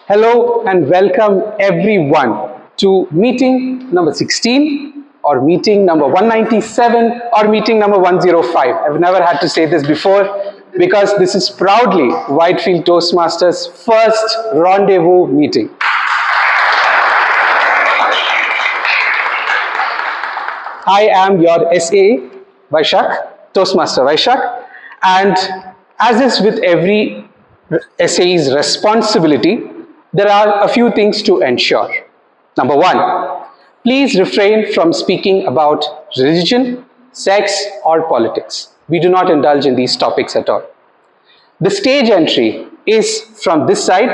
Hello and welcome everyone to meeting number 16 or meeting number 197 or meeting number 105. I've never had to say this before because this is proudly Whitefield Toastmasters' first rendezvous meeting. I am your SA, Vaishak, Toastmaster Vaishak, and as is with every SA's responsibility, there are a few things to ensure. Number one, please refrain from speaking about religion, sex, or politics. We do not indulge in these topics at all. The stage entry is from this side,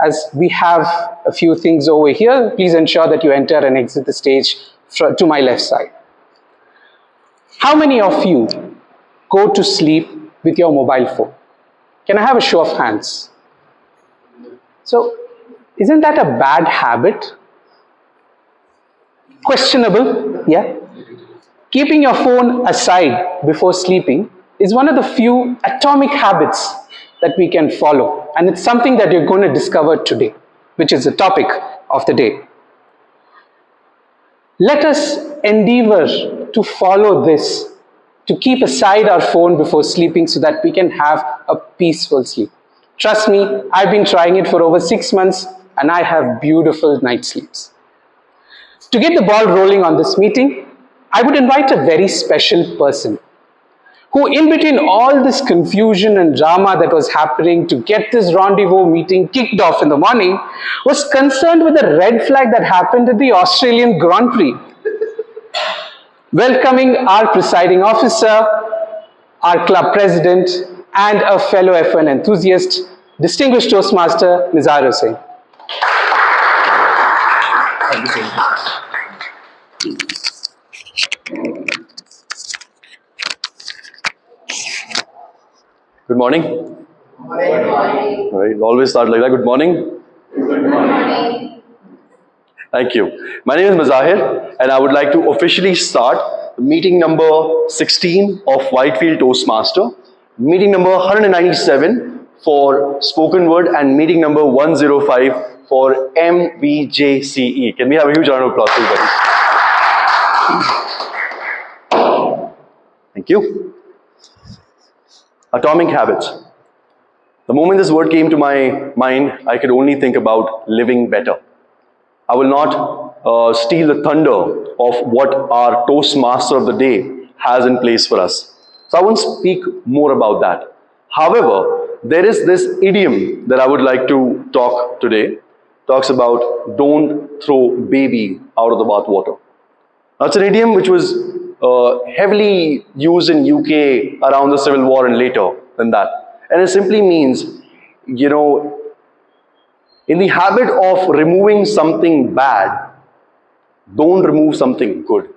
as we have a few things over here. Please ensure that you enter and exit the stage to my left side. How many of you go to sleep with your mobile phone? Can I have a show of hands? So, isn't that a bad habit? Questionable, yeah? Keeping your phone aside before sleeping is one of the few atomic habits that we can follow, and it's something that you're going to discover today, which is the topic of the day. Let us endeavor to follow this, to keep aside our phone before sleeping so that we can have a peaceful sleep. Trust me, I've been trying it for over 6 months and I have beautiful night sleeps. To get the ball rolling on this meeting, I would invite a very special person who, in between all this confusion and drama that was happening to get this rendezvous meeting kicked off in the morning, was concerned with the red flag that happened at the Australian Grand Prix. Welcoming our presiding officer, our club president, and a fellow F1 enthusiast, distinguished Toastmaster Nizar Hussain. Thank you so much. Good morning. Good morning. All right, always start like that. Good morning. Good morning. Thank you. My name is Mazahir, and I would like to officially start meeting number 16 of Whitefield Toastmaster, meeting number 197 for spoken word, and meeting number 105 for MVJCE. Can we have a huge round of applause, everybody? Thank you. Atomic habits. The moment this word came to my mind, I could only think about living better. I will not steal the thunder of what our Toastmaster of the day has in place for us. So I won't speak more about that. However, there is this idiom that I would like to talk today. Talks about don't throw baby out of the bathwater. That's an idiom which was heavily used in UK around the Civil War and later than that. And it simply means, you know, in the habit of removing something bad, don't remove something good.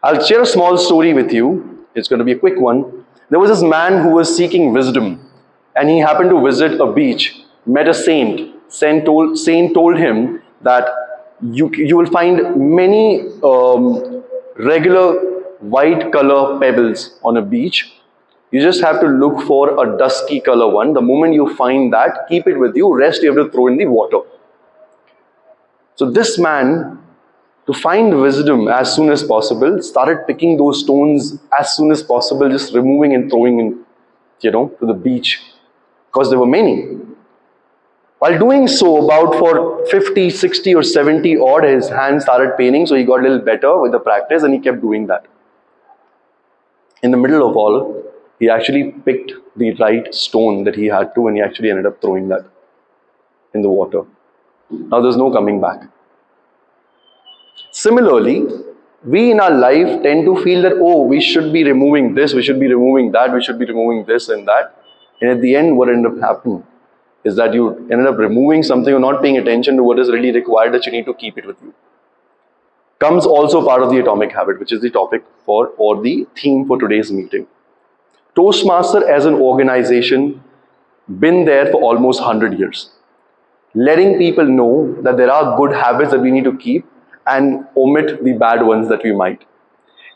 I'll share a small story with you. It's going to be a quick one. There was this man who was seeking wisdom, and he happened to visit a beach, met a saint. Saint told him that you will find many regular white color pebbles on a beach. You just have to look for a dusky color one. The moment you find that, keep it with you. Rest you have to throw in the water. So this man, to find wisdom as soon as possible, started picking those stones as soon as possible, just removing and throwing in, to the beach, because there were many. While doing so, about for 50, 60 or 70 odd, his hands started paining, so he got a little better with the practice and he kept doing that. In the middle of all, he actually picked the right stone that he had to, and he actually ended up throwing that in the water. Now there's no coming back. Similarly, we in our life tend to feel that, oh, we should be removing this, we should be removing that, we should be removing this and that. And at the end, what ended up happening is that you ended up removing something or not paying attention to what is really required, that you need to keep it with you. Comes also part of the atomic habit, which is the topic for, or the theme for today's meeting. Toastmaster as an organization, been there for almost 100 years. Letting people know that there are good habits that we need to keep and omit the bad ones that we might.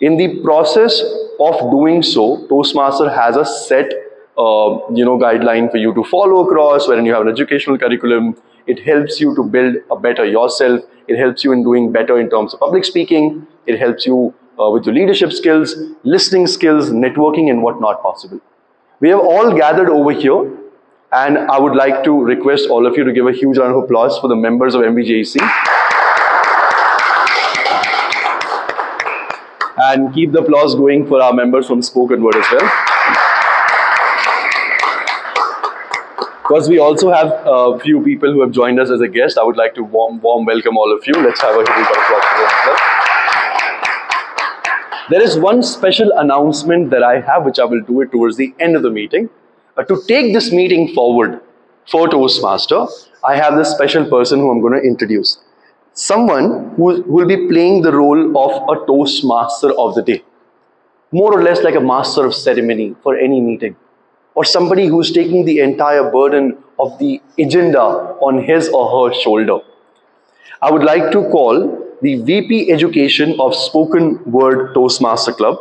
In the process of doing so, Toastmaster has a set guideline for you to follow across, wherein you have an educational curriculum. It helps you to build a better yourself. It helps you in doing better in terms of public speaking. It helps you with your leadership skills, listening skills, networking, and whatnot possible. We have all gathered over here, and I would like to request all of you to give a huge round of applause for the members of MBJC. And keep the applause going for our members from Spoken Word as well. Because we also have a few people who have joined us as a guest, I would like to warm welcome all of you. Let's have a huge round of applause for them as well. There is one special announcement that I have, which I will do it towards the end of the meeting. To take this meeting forward for Toastmaster, I have this special person who I'm going to introduce. Someone who will be playing the role of a Toastmaster of the day. More or less like a master of ceremony for any meeting. Or somebody who's taking the entire burden of the agenda on his or her shoulder. I would like to call the VP Education of Spoken Word Toastmaster Club.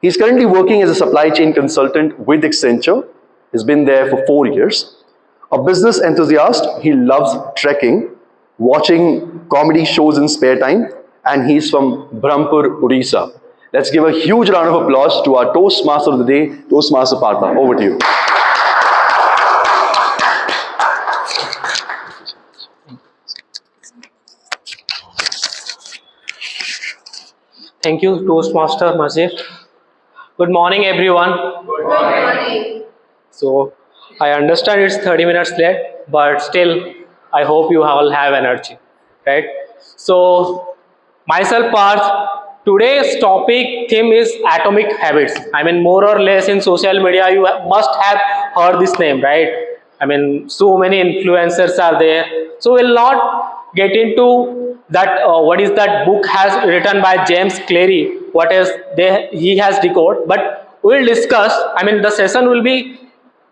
He's currently working as a supply chain consultant with Accenture. He's been there for 4 years. A business enthusiast, he loves trekking, watching comedy shows in spare time, and he's from Brahmpur, Odisha. Let's give a huge round of applause to our Toastmaster of the day, Toastmaster Partha. Over to you. Thank you, Toastmaster Mazir. Good morning, everyone. Good morning. So, I understand it's 30 minutes late, but still, I hope you all have energy, right? So, myself, Parth, today's topic theme is atomic habits. I mean, more or less in social media, you must have heard this name, right? I mean, so many influencers are there. So, we'll not get into that. What is that book has written by James Cleary? What is he has decoded? But we'll discuss. I mean, the session will be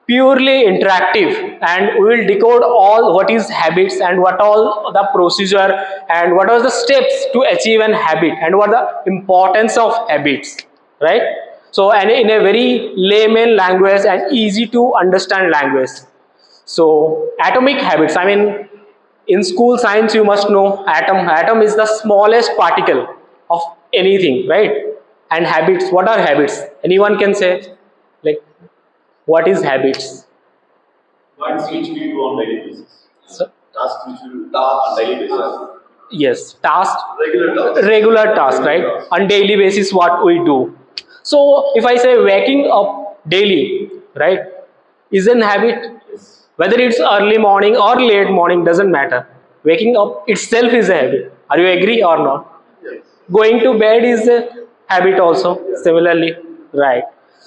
purely interactive, and we will decode all what is habits and what all the procedure and what are the steps to achieve an habit and what the importance of habits, right? So, and in a very layman language and easy to understand language. So, atomic habits, I mean, in school science you must know atom is the smallest particle of anything, right? And habits, what are habits? Anyone can say, like, what is habits? Ones which we do on daily basis. So, Tasks which we do on daily basis. yes, task, Regular task, right? tasks. On daily basis what we do. So if I say waking up daily, right, is an habit. Yes. Whether it's early morning or late morning doesn't matter. Waking up itself is a habit. Are you agree or not? Yes. Going to bed is a habit also, similarly, right?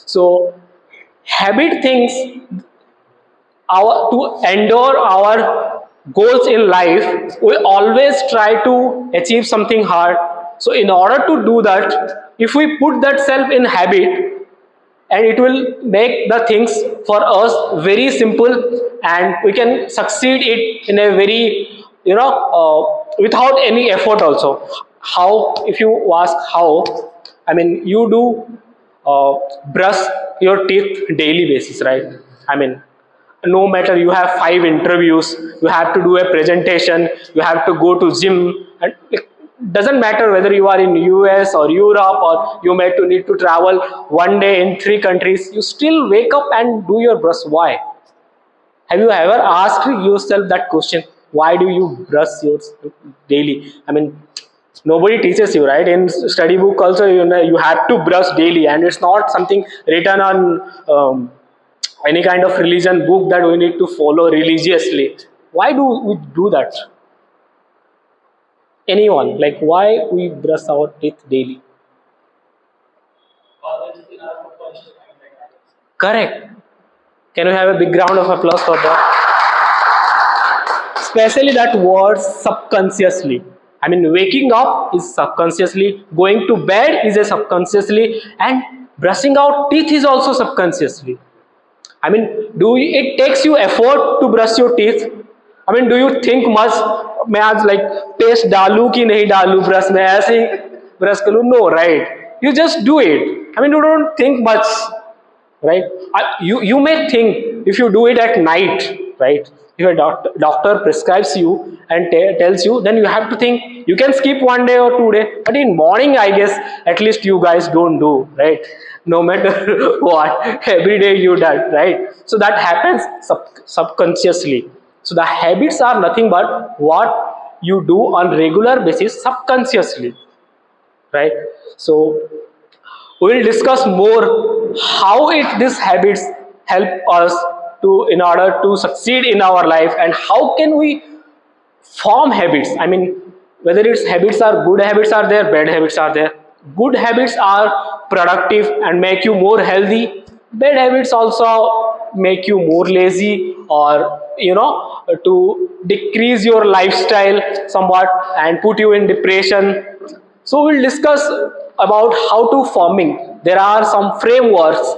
So habit things to endure our goals in life, we always try to achieve something hard. So in order to do that, if we put that self in habit, and it will make the things for us very simple, and we can succeed it in a very, without any effort also. How, if you ask how, I mean, you do brush your teeth daily basis, right? I mean, no matter you have 5 interviews, you have to do a presentation, you have to go to gym, and it doesn't matter whether you are in US or Europe, or you may to need to travel one day in 3 countries, you still wake up and do your brush. Why? Have you ever asked yourself that question? Why do you brush your daily? I mean, nobody teaches you, right? In study book also, you have to brush daily, and it's not something written on any kind of religion book that we need to follow religiously. Why do we do that? Anyone, like, why we brush our teeth daily? Correct. Can we have a big round of applause for that? Especially that word subconsciously. I mean, waking up is subconsciously, going to bed is a subconsciously, and brushing out teeth is also subconsciously. I mean, it takes you effort to brush your teeth? I mean, do you think much? मैं आज like paste डालूं कि नहीं डालूं brush में, ऐसे ही brush करूं? No, right? You just do it. I mean, you don't think much, right? You may think if you do it at night, right? If a doctor prescribes you and tells you, then you have to think you can skip 1 day or 2 day, but in morning, I guess at least you guys don't do, right? No matter what, every day you do, right? So that happens subconsciously. So the habits are nothing but what you do on regular basis subconsciously, right? So we will discuss more how these habits help us to in order to succeed in our life, and how can we form habits. I mean, whether it's habits are good habits are there, bad habits are there. Good habits are productive and make you more healthy. Bad habits also make you more lazy, or to decrease your lifestyle somewhat and put you in depression. So we'll discuss about how to forming. There are some frameworks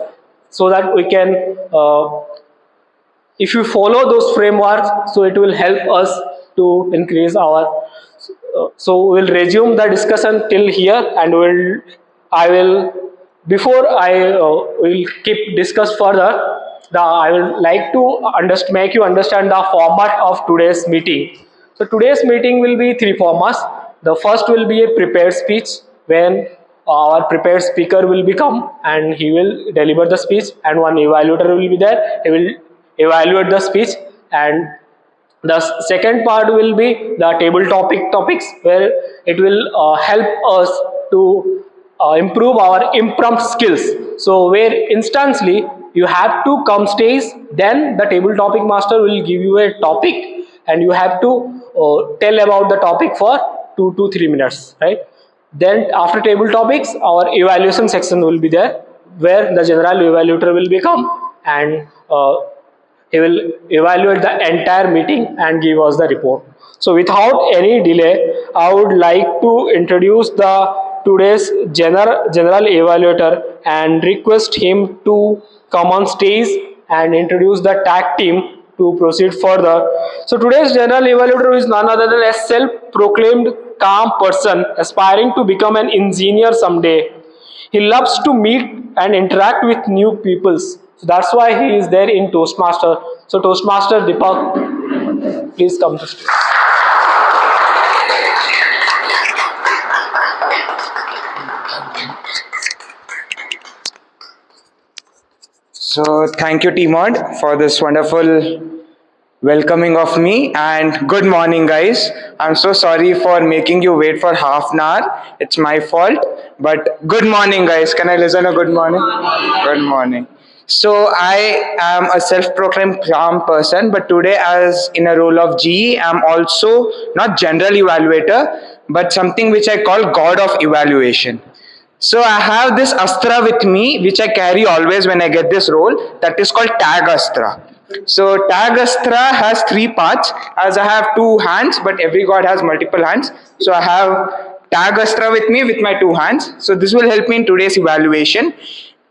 so that we can if you follow those frameworks, so it will help us to increase our so we'll resume the discussion till here, and I will before I will keep discuss further, I will like to make you understand the format of today's meeting. So today's meeting will be three formats. The first will be a prepared speech, when our prepared speaker will become and he will deliver the speech, and one evaluator will be there. He will evaluate the speech. And the second part will be the table topics, where it will help us to improve our impromptu skills. So where instantly you have to come stage, then the table topic master will give you a topic, and you have to tell about the topic for 2 to 3 minutes, right? Then after table topics, our evaluation section will be there, where the general evaluator will become, and he will evaluate the entire meeting and give us the report. So without any delay, I would like to introduce the today's general evaluator and request him to come on stage and introduce the tag team to proceed further. So today's general evaluator is none other than a self-proclaimed calm person aspiring to become an engineer someday. He loves to meet and interact with new peoples. So that's why he is there in Toastmaster. So Toastmaster Deepak, please come to stage. So thank you, T-Mod, for this wonderful welcoming of me, and good morning, guys. I'm so sorry for making you wait for half an hour. It's my fault, but good morning, guys. Can I listen a good morning? Good morning. So I am a self-proclaimed calm person, but today, as in a role of GE, I'm also not general evaluator, but something which I call God of evaluation. So I have this astra with me, which I carry always when I get this role. That is called tag astra. So tag astra has three parts, as I have two hands, but every god has multiple hands. So I have tag astra with me with my two hands. So this will help me in today's evaluation.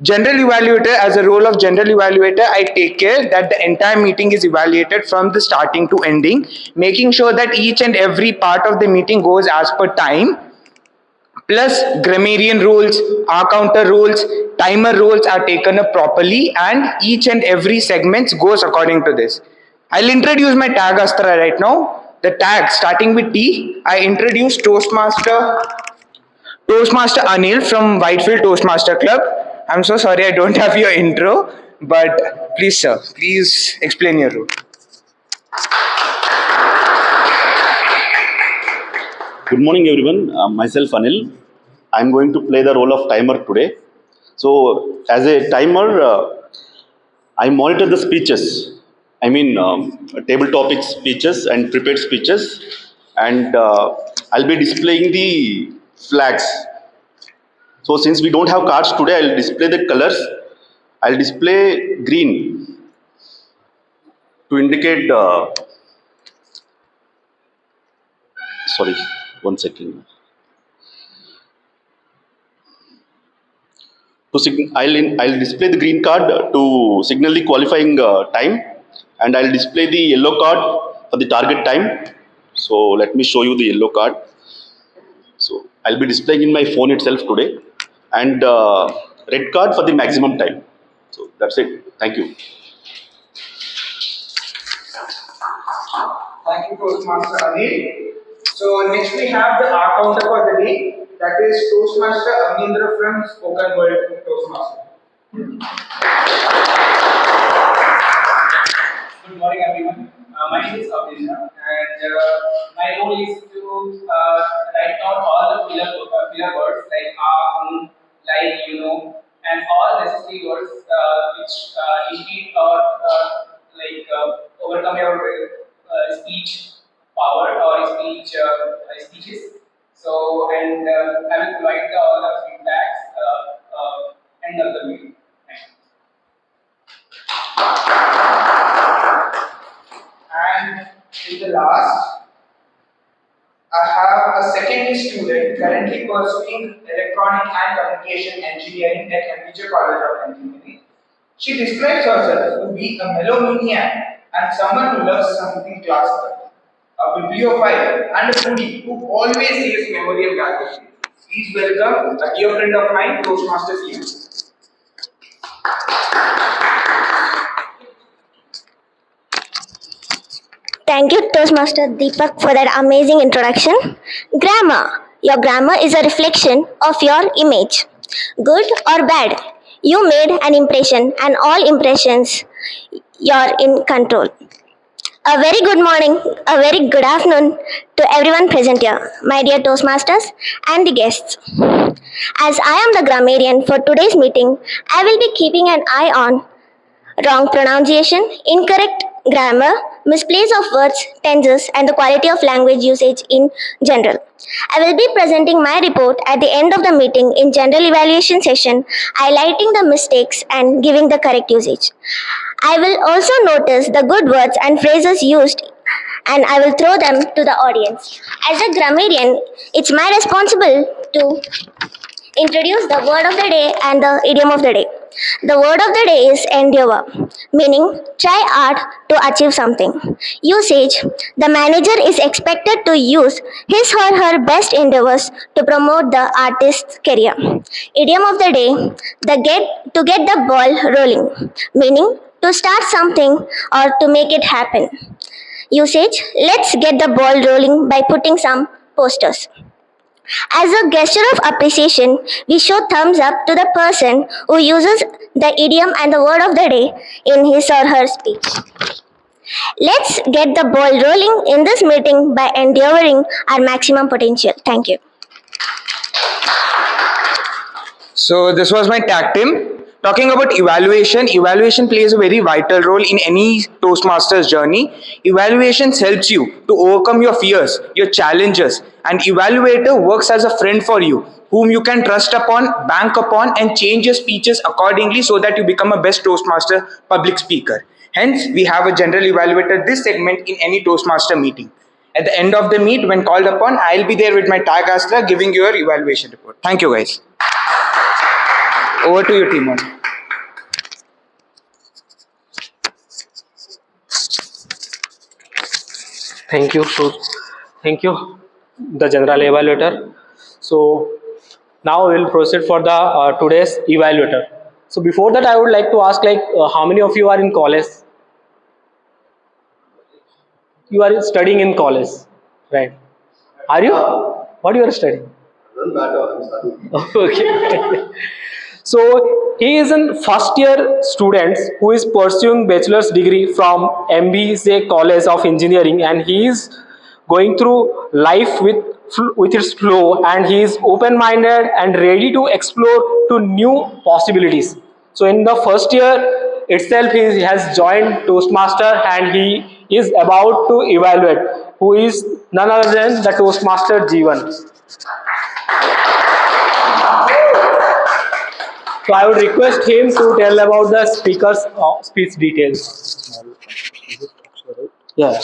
General evaluator, as a role of general evaluator, I take care that the entire meeting is evaluated from the starting to ending, making sure that each and every part of the meeting goes as per time. Plus, grammarian rules, R counter rules, timer rules are taken up properly, and each and every segment goes according to this. I'll introduce my tag astra right now. The tag starting with T, I introduce Toastmaster Anil from Whitefield Toastmaster Club. I'm so sorry I don't have your intro, but please, sir, please explain your role. Good morning, everyone. Myself Anil. I'm going to play the role of timer today. So, as a timer, I monitor the speeches. I mean, table topic speeches and prepared speeches, and I'll be displaying the flags. So, since we don't have cards today, I'll display the colors. I'll display green to indicate. Sorry, 1 second. I'll display the green card to signal the qualifying time, and I'll display the yellow card for the target time. So let me show you the yellow card. So I'll be displaying in my phone itself today, and red card for the maximum time. So that's it. Thank you. Thank you, Toastmaster Anil. So next we have the art counter for the day. That is Toastmaster Amindra from Spoken Word Toastmaster. Good morning, everyone. My name is Abhishek, and my role is to write down all the filler words like like, and all necessary words which indicate or overcome your speech power or speeches. So, and I will provide all the feedbacks end of the meeting. Thank you. And in the last, I have a second year student currently pursuing electronic and communication engineering at Cambridge College of Engineering. She describes herself to be a melomaniac and someone who loves something classical, a bibliophile and a foodie who always says memory and gratitude. Please welcome a dear friend of mine, Toastmaster Steve. Thank you, Toastmaster Deepak, for that amazing introduction. Grammar. Your grammar is a reflection of your image. Good or bad, you made an impression, and all impressions, you're in control. A very good morning, a very good afternoon to everyone present here, my dear Toastmasters and the guests. As I am the grammarian for today's meeting, I will be keeping an eye on wrong pronunciation, incorrect grammar, misplace of words, tenses, and the quality of language usage in general. I will be presenting my report at the end of the meeting in general evaluation session, highlighting the mistakes and giving the correct usage. I will also notice the good words and phrases used and I will throw them to the audience. As a grammarian, it's my responsibility to introduce the word of the day and the idiom of the day. The word of the day is endeavor, meaning try hard to achieve something. Usage: the manager is expected to use his or her best endeavors to promote the artist's career. Idiom of the day: to get the ball rolling, meaning to start something or to make it happen. Usage: let's get the ball rolling by putting some posters. As a gesture of appreciation, we show thumbs up to the person who uses the idiom and the word of the day in his or her speech. Let's get the ball rolling in this meeting by endeavoring our maximum potential. Thank you. So this was my tag team. Talking about evaluation plays a very vital role in any Toastmasters journey. Evaluations helps you to overcome your fears, your challenges, and evaluator works as a friend for you, whom you can trust upon, bank upon, and change your speeches accordingly so that you become a best Toastmaster public speaker. Hence, we have a general evaluator this segment in any Toastmaster meeting. At the end of the meet, when called upon, I'll be there with my tag Astra giving you your evaluation report. Thank you, guys. Over to you, Timon. Thank you. Thank you, the general evaluator. So now we will proceed for the today's evaluator. So before that, I would like to ask, how many of you are in college? You are studying in college, right? Are you? What you are studying? Okay. So he is in first year student who is pursuing bachelor's degree from MBC College of Engineering, and he is going through life with its flow, and he is open-minded and ready to explore to new possibilities. So in the first year itself, he has joined Toastmaster, and he is about to evaluate, who is none other than the Toastmaster Jeevan. So I would request him to tell about the speaker's speech details. Yeah.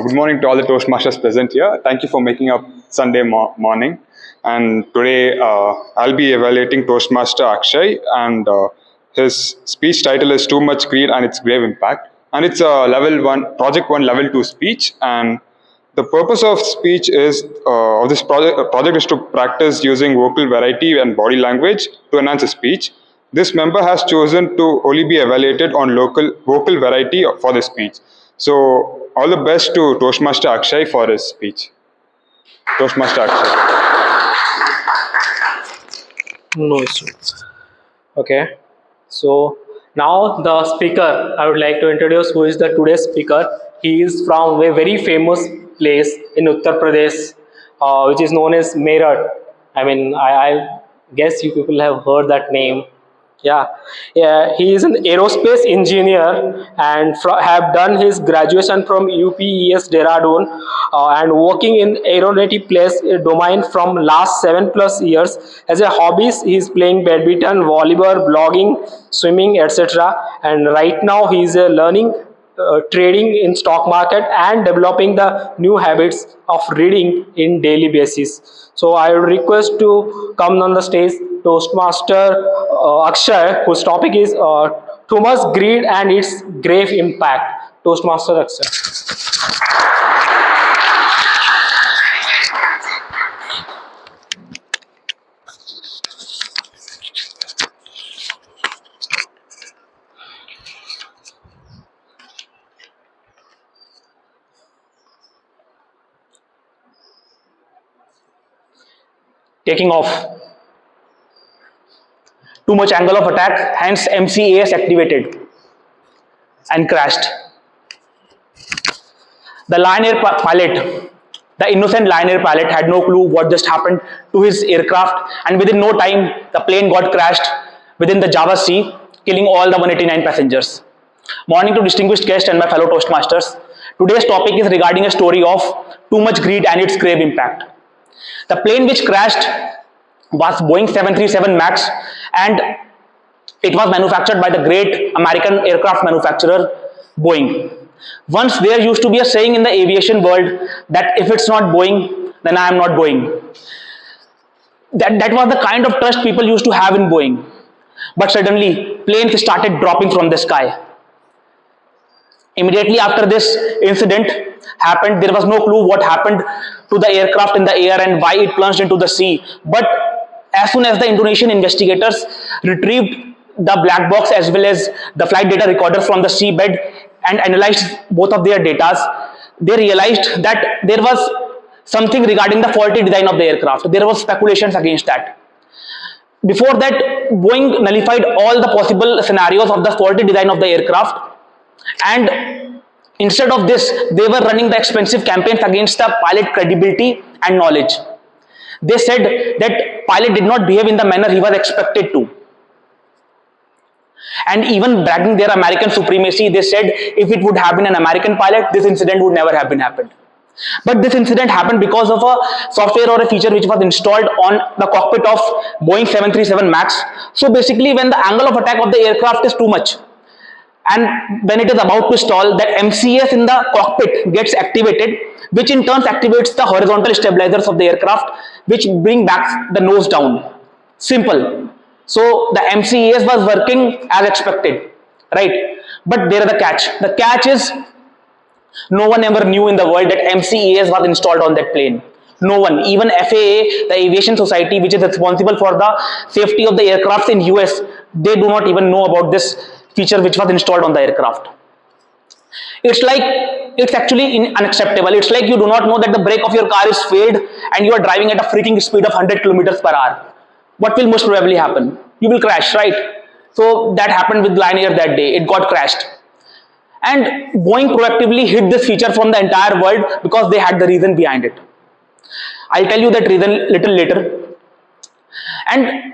Good morning to all the Toastmasters present here. Thank you for making up Sunday morning. And today I'll be evaluating Toastmaster Akshay, and his speech title is Too Much Greed and Its Grave Impact. And it's a level 1, project 1, level 2 speech. And The purpose of speech is of this project is to practice using vocal variety and body language to enhance the speech. This member has chosen to only be evaluated on local vocal variety for the speech. So all the best to Toastmaster Akshay for his speech. Toastmaster Akshay. No issue. Okay. So now the speaker, I would like to introduce who is the today's speaker. He is from a very famous place in Uttar Pradesh, which is known as Meerut. I guess you people have heard that name. Yeah. He is an aerospace engineer and have done his graduation from UPES Dehradun and working in aeronautic place domain from last 7+ years. As a hobbies, he is playing badminton, volleyball, blogging, swimming, etc. And right now he is learning trading in stock market and developing the new habits of reading in daily basis. So I would request to come on the stage Toastmaster Akshay, whose topic is too much greed and its grave impact. Toastmaster Akshay. Taking off. Too much angle of attack, hence MCAS activated and crashed. The Lion Air pilot, the innocent Lion Air pilot had no clue what just happened to his aircraft, and within no time the plane got crashed within the Java Sea, killing all the 189 passengers. Morning to distinguished guests and my fellow Toastmasters. Today's topic is regarding a story of too much greed and its grave impact. The plane which crashed was Boeing 737 MAX, and it was manufactured by the great American aircraft manufacturer Boeing. Once there used to be a saying in the aviation world that if it's not Boeing, then I am not going. That was the kind of trust people used to have in Boeing. But suddenly, planes started dropping from the sky. Immediately after this incident happened, there was no clue what happened to the aircraft in the air and why it plunged into the sea. But as soon as the Indonesian investigators retrieved the black box as well as the flight data recorders from the seabed and analyzed both of their data, they realized that there was something regarding the faulty design of the aircraft. There was speculations against that. Before that, Boeing nullified all the possible scenarios of the faulty design of the aircraft, and instead of this, they were running the expensive campaigns against the pilot credibility and knowledge. They said that pilot did not behave in the manner he was expected to. And even bragging their American supremacy, they said if it would have been an American pilot, this incident would never have been happened. But this incident happened because of a software or a feature which was installed on the cockpit of Boeing 737 MAX. So basically, when the angle of attack of the aircraft is too much, and when it is about to stall, that MCAS in the cockpit gets activated, which in turn activates the horizontal stabilizers of the aircraft, which bring back the nose down. Simple. So the MCAS was working as expected, right? But there is the catch. The catch is no one ever knew in the world that MCAS was installed on that plane. No one, even FAA, the Aviation Society, which is responsible for the safety of the aircraft in US, they do not even know about this feature which was installed on the aircraft. It's actually unacceptable. It's like you do not know that the brake of your car is failed and you are driving at a freaking speed of 100 kilometers per hour. What will most probably happen? You will crash, right? So that happened with Lion Air that day. It got crashed. And Boeing proactively hid this feature from the entire world because they had the reason behind it. I'll tell you that reason little later. And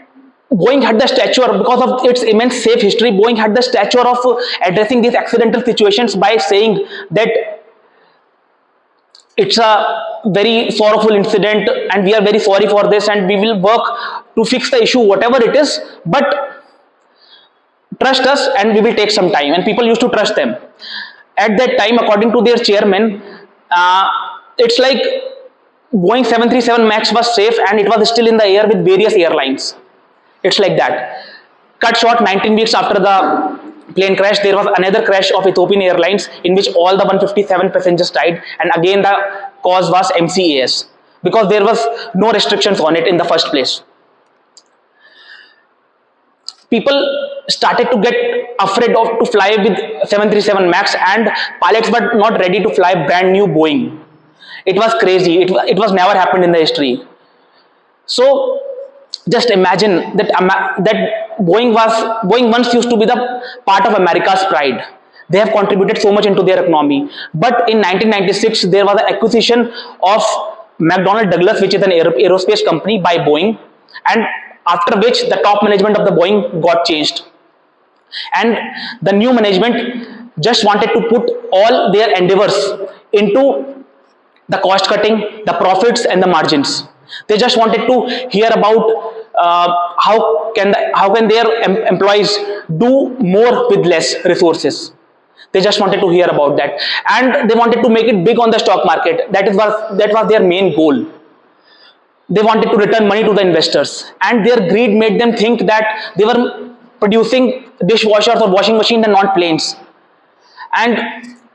Boeing had the stature, because of its immense safe history, Boeing had the stature of addressing these accidental situations by saying that it's a very sorrowful incident and we are very sorry for this and we will work to fix the issue, whatever it is, but trust us and we will take some time. And people used to trust them. At that time, according to their chairman, it's like Boeing 737 MAX was safe and it was still in the air with various airlines. It's like that. Cut short, 19 weeks after the plane crash, there was another crash of Ethiopian Airlines in which all the 157 passengers died, and again the cause was MCAS, because there was no restrictions on it in the first place. People started to get afraid of to fly with 737 Max, and pilots were not ready to fly brand new Boeing. It was crazy. It was never happened in the history. So just imagine that Boeing once used to be the part of America's pride. They have contributed so much into their economy. But in 1996, there was an acquisition of McDonnell Douglas, which is an aerospace company, by Boeing, and after which the top management of the Boeing got changed. And the new management just wanted to put all their endeavors into the cost cutting, the profits, and the margins. They just wanted to hear about how can their employees do more with less resources. They just wanted to hear about that, and they wanted to make it big on the stock market. That was their main goal. They wanted to return money to the investors, and their greed made them think that they were producing dishwashers or washing machines and not planes. And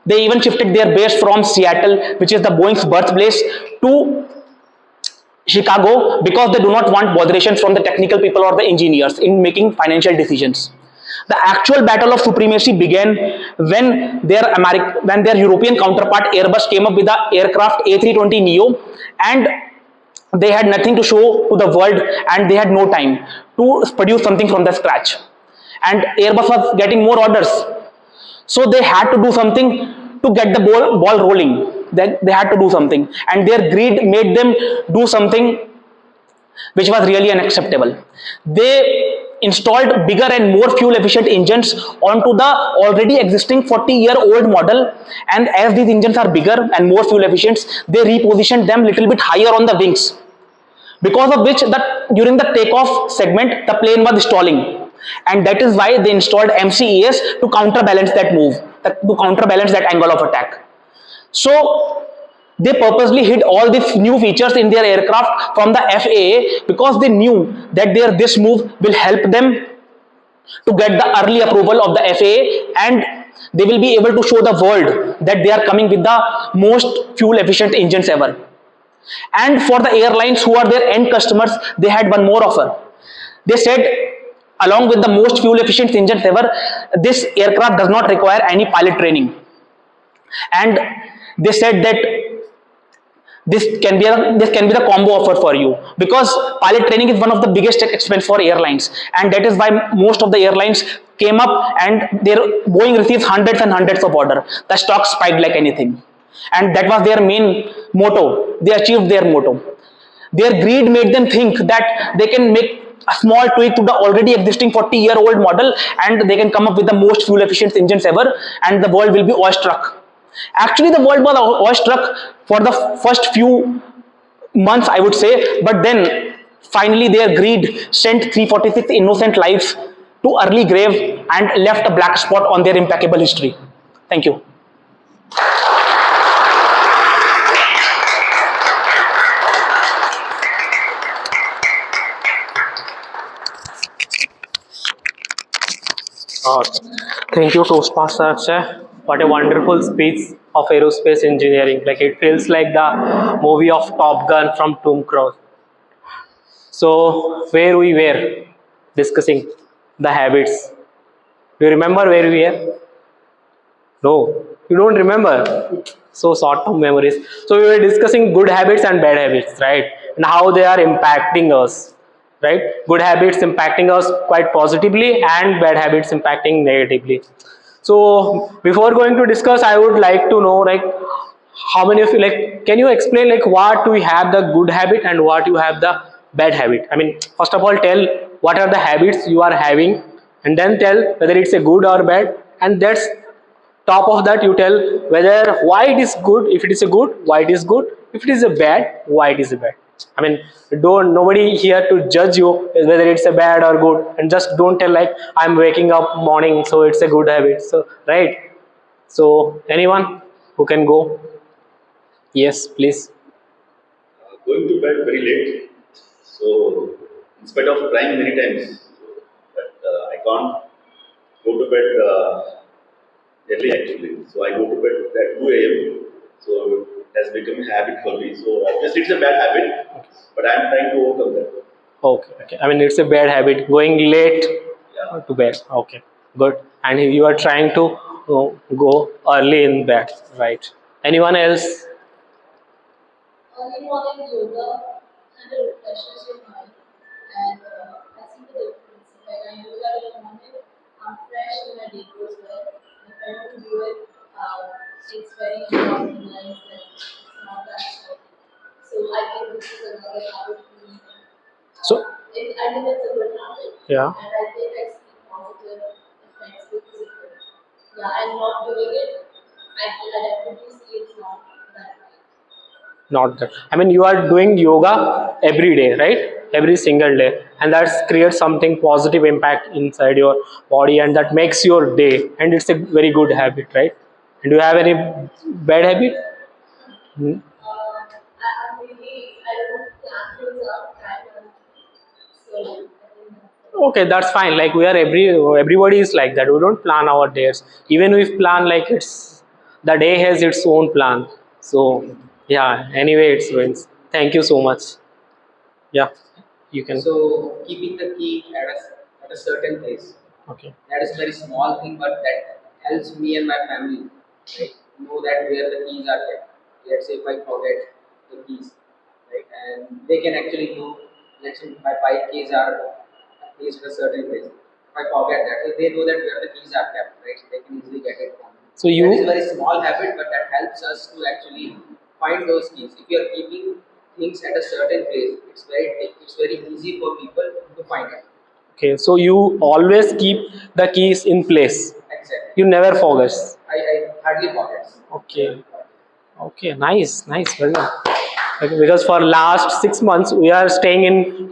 they even shifted their base from Seattle, which is the Boeing's birthplace, to Chicago, because they do not want botherations from the technical people or the engineers in making financial decisions. The actual battle of supremacy began when their European counterpart Airbus came up with the aircraft A320neo, and they had nothing to show to the world, and they had no time to produce something from the scratch. And Airbus was getting more orders, so they had to do something to get the ball rolling. They had to do something, and their greed made them do something which was really unacceptable. They installed bigger and more fuel efficient engines onto the already existing 40-year-old model, and as these engines are bigger and more fuel efficient, they repositioned them little bit higher on the wings, because of which during the takeoff segment the plane was stalling, and that is why they installed MCES to counterbalance that move, to counterbalance that angle of attack. So they purposely hid all these new features in their aircraft from the FAA, because they knew that this move will help them to get the early approval of the FAA, and they will be able to show the world that they are coming with the most fuel efficient engines ever. And for the airlines who are their end customers, they had one more offer. They said, along with the most fuel efficient engines ever, this aircraft does not require any pilot training. And they said that this can be the combo offer for you, because pilot training is one of the biggest expense for airlines, and that is why most of the airlines came up, and their Boeing receives hundreds and hundreds of orders. The stock spiked like anything, and that was their main motto. They achieved their motto. Their greed made them think that they can make a small tweak to the already existing 40-year-old model, and they can come up with the most fuel efficient engines ever, and the world will be awestruck. Actually, the world was awestruck for the first few months, I would say, but then finally their greed sent 346 innocent lives to early grave and left a black spot on their impeccable history. Thank you. Thank you, Toastmaster Akshay. What a wonderful speech of aerospace engineering. Like, it feels like the movie of Top Gun from Tom Cruise. So, where we were discussing the habits. Do you remember where we were? No, you don't remember. So short-term memories. So we were discussing good habits and bad habits, right? And how they are impacting us, right? Good habits impacting us quite positively, and bad habits impacting negatively. So before going to discuss, I would like to know, like, how many of you, like, can you explain, like, what we have the good habit and what you have the bad habit? I mean, first of all, tell what are the habits you are having, and then tell whether it's a good or bad, and that's top of that you tell whether why it is good. If it is a good, why it is good. If it is a bad, why it is a bad. I mean, don't nobody here to judge you whether it's a bad or good, and just don't tell like I'm waking up morning so it's a good habit. So right. So anyone who can go? Yes, please. Going to bed very late. So, in spite of trying many times, but I can't go to bed early actually. So, I go to bed at 2 a.m. So, It has become a habit for me. So obviously it's a bad habit, but I'm trying to overcome that. Okay, okay. I mean, it's a bad habit going late to bed. Okay, good. And you are trying to go early in bed, right? Anyone else? Early morning yoga kind of refreshes your mind, and I see the difference. When I yoga in the morning, I'm fresh and my day goes well. If I don't do it, it's very short in life that it's not that short. So I think this is another habit we need. So, I think it's a good habit, yeah. and I think I see positive effects because of it. Yeah, I'm not doing it. I definitely see it's not that right. Not that. I mean, you are doing yoga every day, right? Every single day, and that creates something positive impact inside your body, and that makes your day. And it's a very good habit, right? And do you have any bad habit? Hmm? I'm really, I don't plan things out time, so I think that's Okay, that's fine. Like we are everybody is like that. We don't plan our days. Even if plan like it's the day has its own plan. So yeah. Anyway, it's wins. Thank you so much. Yeah, you can. So keeping the key at a certain place. Okay. That is a very small thing, but that helps me and my family, right? Know that where the keys are kept. Let's say if I forget the keys, right, and they can actually know. Let's say my bike keys are placed at a certain place. If I forget that, if they know that where the keys are kept, right, they can easily get it from me. So That is a you very small habit, but that helps us to actually find those keys. If you are keeping things at a certain place, it's very easy for people to find it. okay? So you always keep the keys in place. Exactly. You never forget. I hardly forget. Okay. Okay, nice, nice, very good. Okay, because for last 6 months we are staying in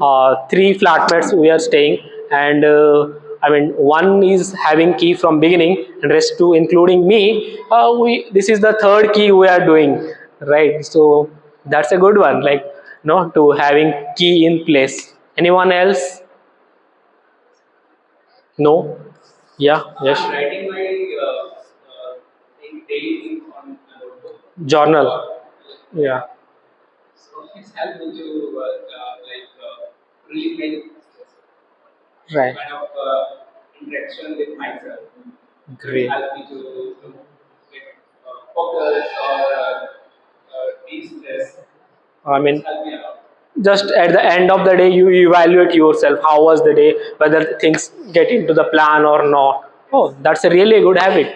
three flatmates. We are staying, and I mean one is having key from beginning, and rest two, including me. We this is the third key we are doing, right? So that's a good one. Like no, to having key in place. Anyone else? No. Yeah. Yes. I'm writing my daily thing on a notebook. Journal. Yeah. So it's helped me to relieve my Right. kind of interaction with myself. Great. Help me to get focus or de-stress. I mean, Help me a lot. just at the end of the day you evaluate yourself how was the day, whether things get into the plan or not. Oh, that's a really good habit.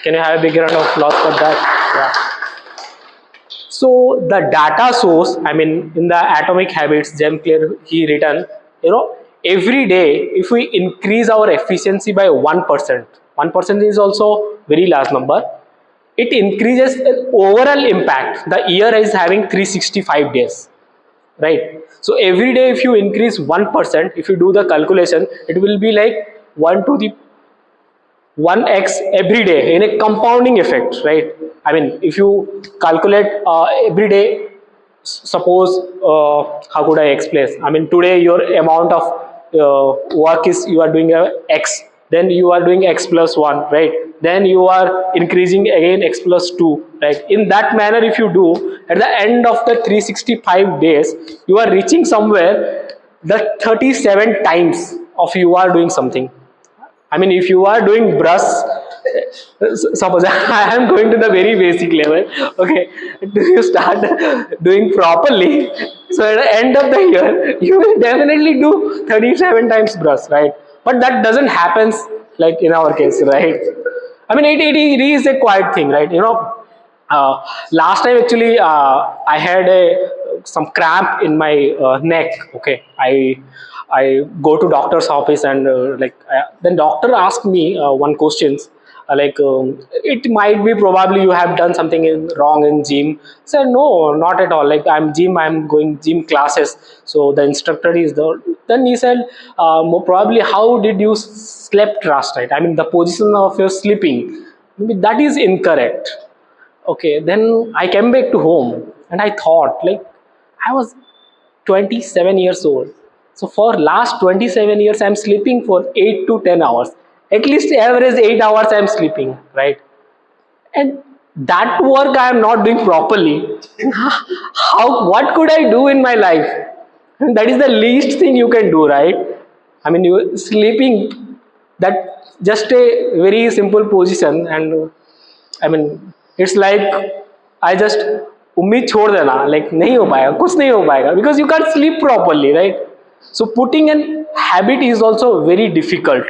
Can you have a big round of applause for that? Yeah. So the data source, I mean in the atomic habits Jem Clear he written, every day if we increase our efficiency by 1%, 1% is also very large number, it increases the overall impact. The year is having 365 days, right? So every day if you increase 1%, if you do the calculation, it will be like 1 to the 1x every day in a compounding effect, right? I mean if you calculate every day, suppose how could I explain, I mean today your amount of work is you are doing x, then you are doing x plus 1, right? Then you are increasing again x plus 2, right? In that manner if you do, at the end of the 365 days you are reaching somewhere the 37 times of you are doing something. I mean, if you are doing brush, suppose I am going to the very basic level. Okay, do you start doing properly? So at the end of the year, you will definitely do 37 times brush, right? But that doesn't happen like in our case, right? I mean, it is a quiet thing, right? Last time actually, I had some cramp in my neck. Okay, I go to doctor's office and then doctor asked me one questions it might be probably you have done something wrong in gym. I said no, not at all. Like I'm going gym classes. So the instructor is the. Then he said more probably how did you slept last night? I mean the position of your sleeping, maybe that is incorrect. Okay, then I came back to home and I thought like I was 27 years old. So for last 27 years I'm sleeping for 8 to 10 hours. At least average 8 hours I'm sleeping, right? And that work I am not doing properly, what could I do in my life? And that is the least thing you can do, right? I mean, you sleeping, that just a very simple position, and I mean, it's like I just उम्मीद छोड़ देना, like नहीं हो पाएगा, कुछ नहीं हो पाएगा, because you can't sleep properly, right? So putting an habit is also very difficult.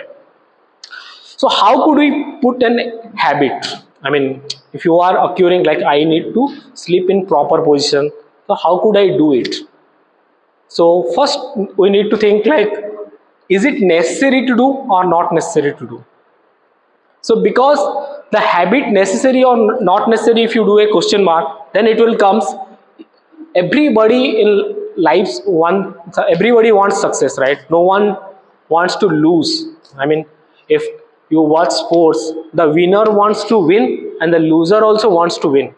So how could we put an habit? I mean, if you are occurring like I need to sleep in proper position, so how could I do it? So first we need to think like, is it necessary to do or not necessary to do? So because the habit necessary or not necessary, if you do a question mark, then it will comes. Everybody in lives everybody wants success, right? No one wants to lose. I mean, if you watch sports, the winner wants to win and the loser also wants to win,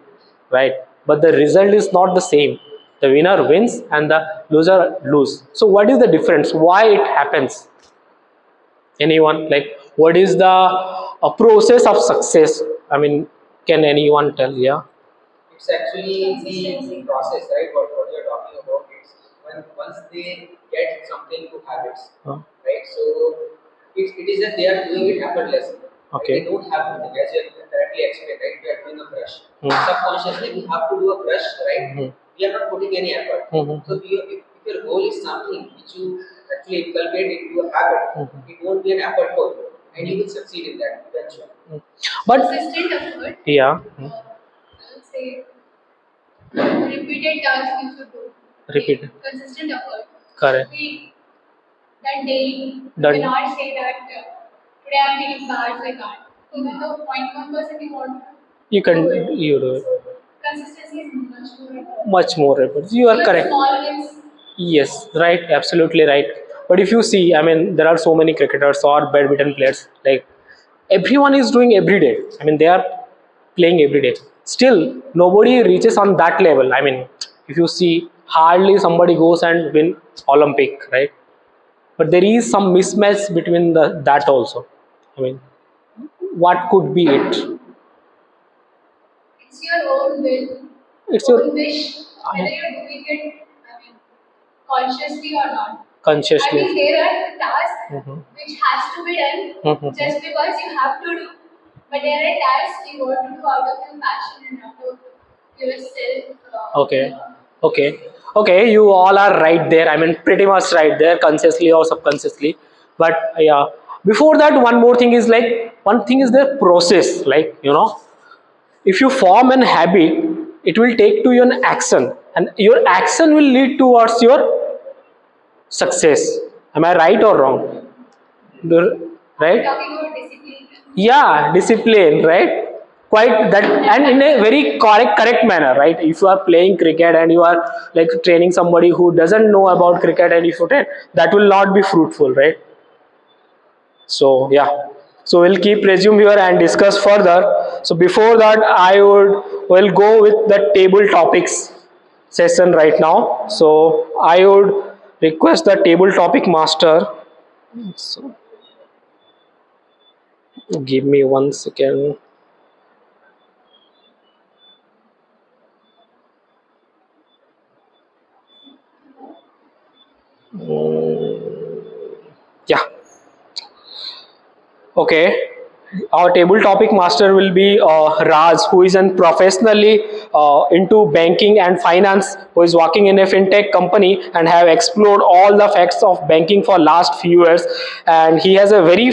right? But the result is not the same. The winner wins and the loser lose. So what is the difference? Why it happens? Anyone, like, what is the process of success? I mean, can anyone tell? Yeah. It's actually the process, right? What you're talking about is when once they get something to habits, right? So it is that they are doing it effortlessly. Okay. They don't have to, as you correctly explained, right? We are doing a brush. Subconsciously, we have to do a brush, right? We are not putting any effort. So if your goal is something which you actually inculcate into a habit, it won't be an effort for you, and you will succeed in that eventually. But Consistent effort. yeah. I would say repeated tasks you should do. Repeat. Consistent effort. Correct. Should be done daily. Done. You cannot say that today I'm feeling bad, so I can't. Even though 0.1% you want to You can do it. you do it. Consistency is much more important. Much more efforts. You are Even correct. small wins. Yes, right, absolutely right. But if you see, I mean, there are so many cricketers or badminton players, like everyone is doing every day. I mean, they are playing every day. Still, nobody reaches on that level. I mean, if you see, hardly somebody goes and win Olympic, right? But there is some mismatch between that also. I mean, what could be it? It's your own will, It's own your wish, whether you're doing it, I mean, consciously or not. I consciously. mean, there are tasks which has to be done just because you have to do. But there are tasks you want to do out of your passion and out of yourself. Okay. Okay, you all are right there. I mean, pretty much right there, consciously or subconsciously. But yeah, before that, one more thing is like, one thing is the process. Like, if you form an habit, it will take to your action, and your action will lead towards your success. Am I right or wrong? Right? Talking about discipline. Yeah, discipline, right? Quite that, and in a very correct manner, right? If you are playing cricket and you are like training somebody who doesn't know about cricket, and if you train, that will not be fruitful, right? So yeah, so we'll keep resume here and discuss further. So before that, will go with the table topics session right now. So I would request the table topic master. So give me 1 second. Yeah. Okay. Our table topic master will be Raj, who is an professionally into banking and finance, who is working in a fintech company and have explored all the facts of banking for last few years. And he has a very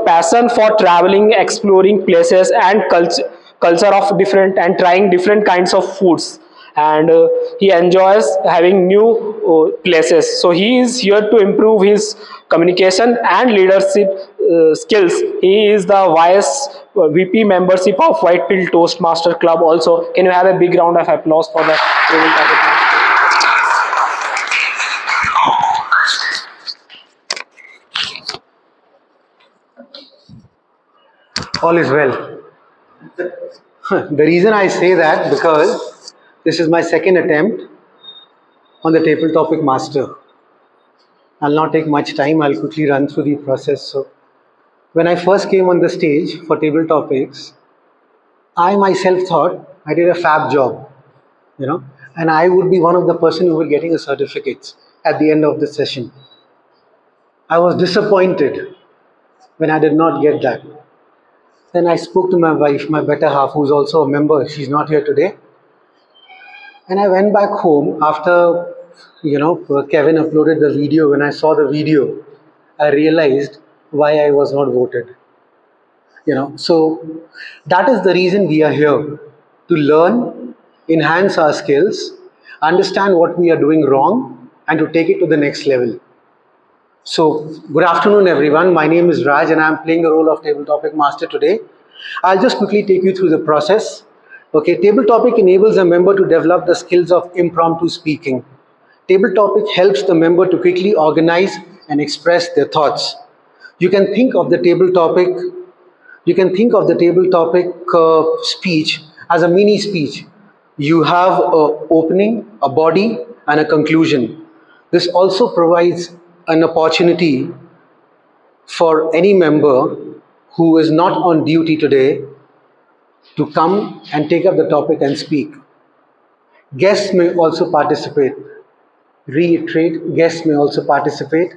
passion for traveling, exploring places and culture of different, and trying different kinds of foods. And he enjoys having new places. So he is here to improve his communication and leadership skills. He is the vice VP membership of Whitefield Toastmaster Club also. Can you have a big round of applause for the table topic master? All is well. The reason I say that, because this is my second attempt on the table topic master. I'll not take much time, I'll quickly run through the process. So, when I first came on the stage for table topics, I myself thought I did a fab job, you know, and I would be one of the person who were getting a certificate at the end of the session. I was disappointed when I did not get that. Then I spoke to my wife, my better half, who's also a member. She's not here today. And I went back home after, Kevin uploaded the video. When I saw the video, I realized why I was not voted. So that is the reason we are here, to learn, enhance our skills, understand what we are doing wrong, and to take it to the next level. So, good afternoon, everyone. My name is Raj, and I'm playing the role of Table Topic Master today. I'll just quickly take you through the process. Okay, Table Topic enables a member to develop the skills of impromptu speaking. Table Topic helps the member to quickly organize and express their thoughts. You can think of the table topic. You can think of the table topic speech as a mini speech. You have an opening, a body, and a conclusion. This also provides an opportunity for any member who is not on duty today to come and take up the topic and speak. Guests may also participate. Reiterate, guests may also participate.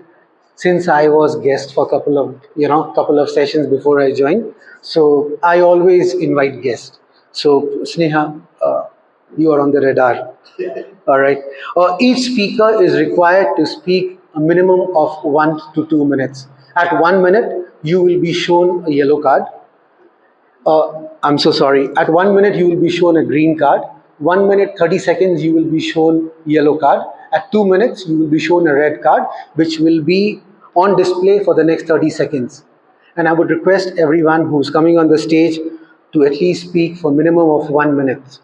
Since I was guest for couple of sessions before I joined, so I always invite guests. So Sneha, you are on the radar. All right. Each speaker is required to speak a minimum of 1 to 2 minutes. At 1 minute, you will be shown a yellow card. I'm so sorry. At 1 minute, you will be shown a green card. 1 minute, 30 seconds, you will be shown yellow card. At 2 minutes, you will be shown a red card, which will be on display for the next 30 seconds. And I would request everyone who's coming on the stage to at least speak for minimum of 1 minute.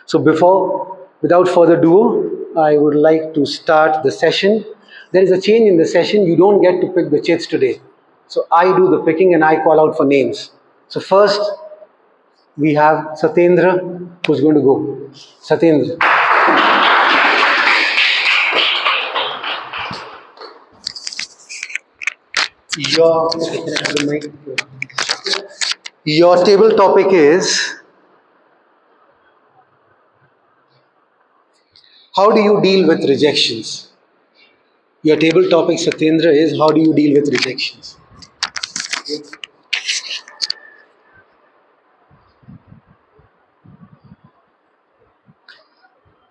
So without further ado, I would like to start the session. There is a change in the session. You don't get to pick the chits today. So I do the picking and I call out for names. So first, we have Satyendra, who's going to go. Satyendra. Your table topic is, how do you deal with rejections? Your table topic, Satyendra, is how do you deal with rejections?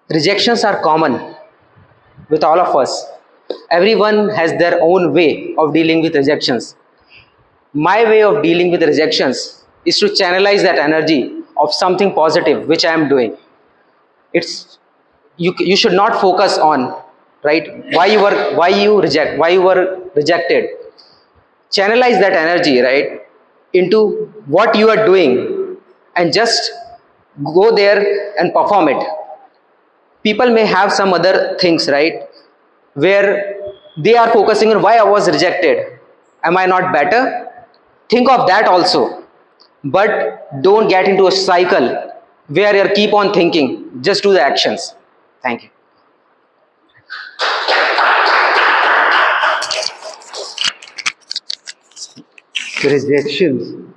Rejections are common with all of us. Everyone has their own way of dealing with rejections. My way of dealing with rejections is to channelize that energy of something positive which I am doing. It's you should not focus on, right, why you were rejected. Channelize that energy, right, into what you are doing and just go there and perform it. People may have some other things, right, where they are focusing on why I was rejected. Am I not better? Think of that also. But don't get into a cycle where you keep on thinking. Just do the actions. Thank you. Rejections.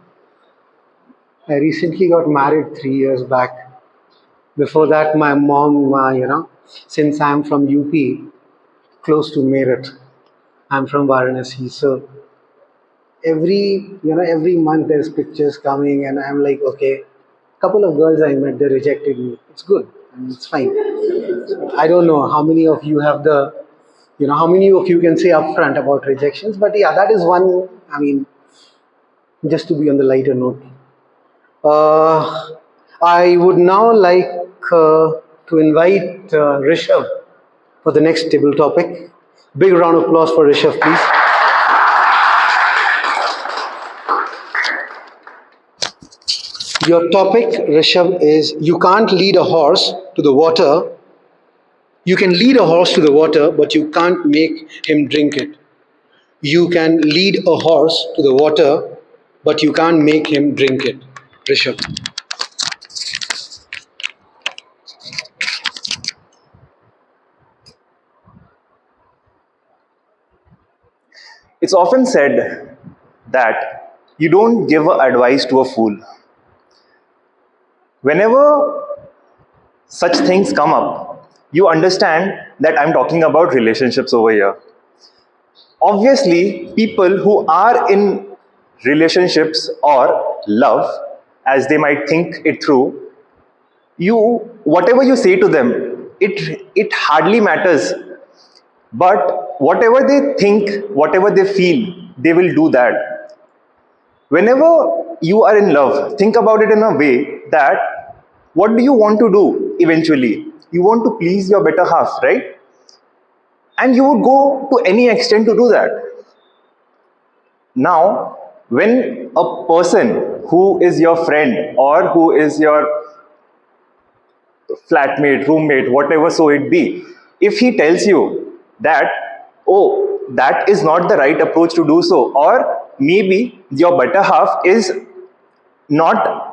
I recently got married 3 years back. Before that, my mom, since I'm from UP, close to Meerut, I'm from Varanasi. So every month there's pictures coming, and I'm like, okay. Couple of girls I met, they rejected me. It's good. I mean, it's fine. I don't know how many of you have how many of you can say upfront about rejections, but yeah, that is one. I mean, just to be on the lighter note. I would now like to invite Rishabh for the next table topic. Big round of applause for Rishabh, please. Your topic, Rishabh, is you can't lead a horse to the water. You can lead a horse to the water, but you can't make him drink it. You can lead a horse to the water, but you can't make him drink it. Rishabh. It's often said that you don't give advice to a fool. whenever such things come up, you understand that I'm talking about relationships over here. Obviously, people who are in relationships or love, as they might think it through, whatever you say to them, it hardly matters. But whatever they think, whatever they feel, they will do that. Whenever you are in love, think about it in a way that what do you want to do eventually? You want to please your better half, right? And you would go to any extent to do that. Now, when a person who is your friend or who is your flatmate, roommate, whatever so it be, if he tells you that, oh, that is not the right approach to do so, or maybe your better half not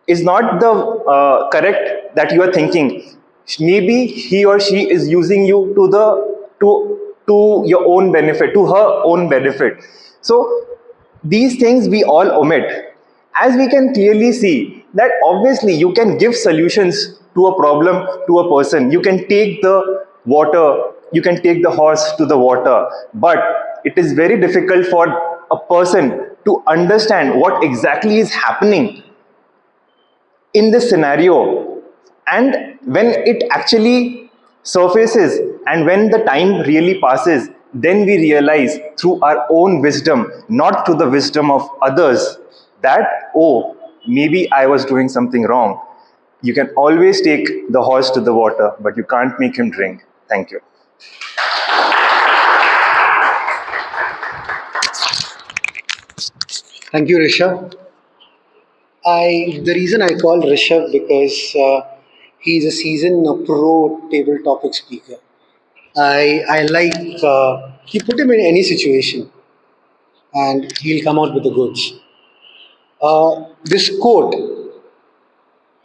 not the correct that you are thinking. Maybe he or she is using you to your own benefit, to her own benefit. So these things we all omit, as we can clearly see that obviously you can give solutions to a problem to a person. You can take the water, you can take the horse to the water, but it is very difficult for a person to understand what exactly is happening in this scenario. And when it actually surfaces and when the time really passes, then we realize through our own wisdom, not through the wisdom of others, that, oh, maybe I was doing something wrong. You can always take the horse to the water, but you can't make him drink. Thank you. Thank you, Rishabh. The reason I call Rishabh because he's a seasoned pro table topic speaker. I like you put him in any situation and he'll come out with the goods. This quote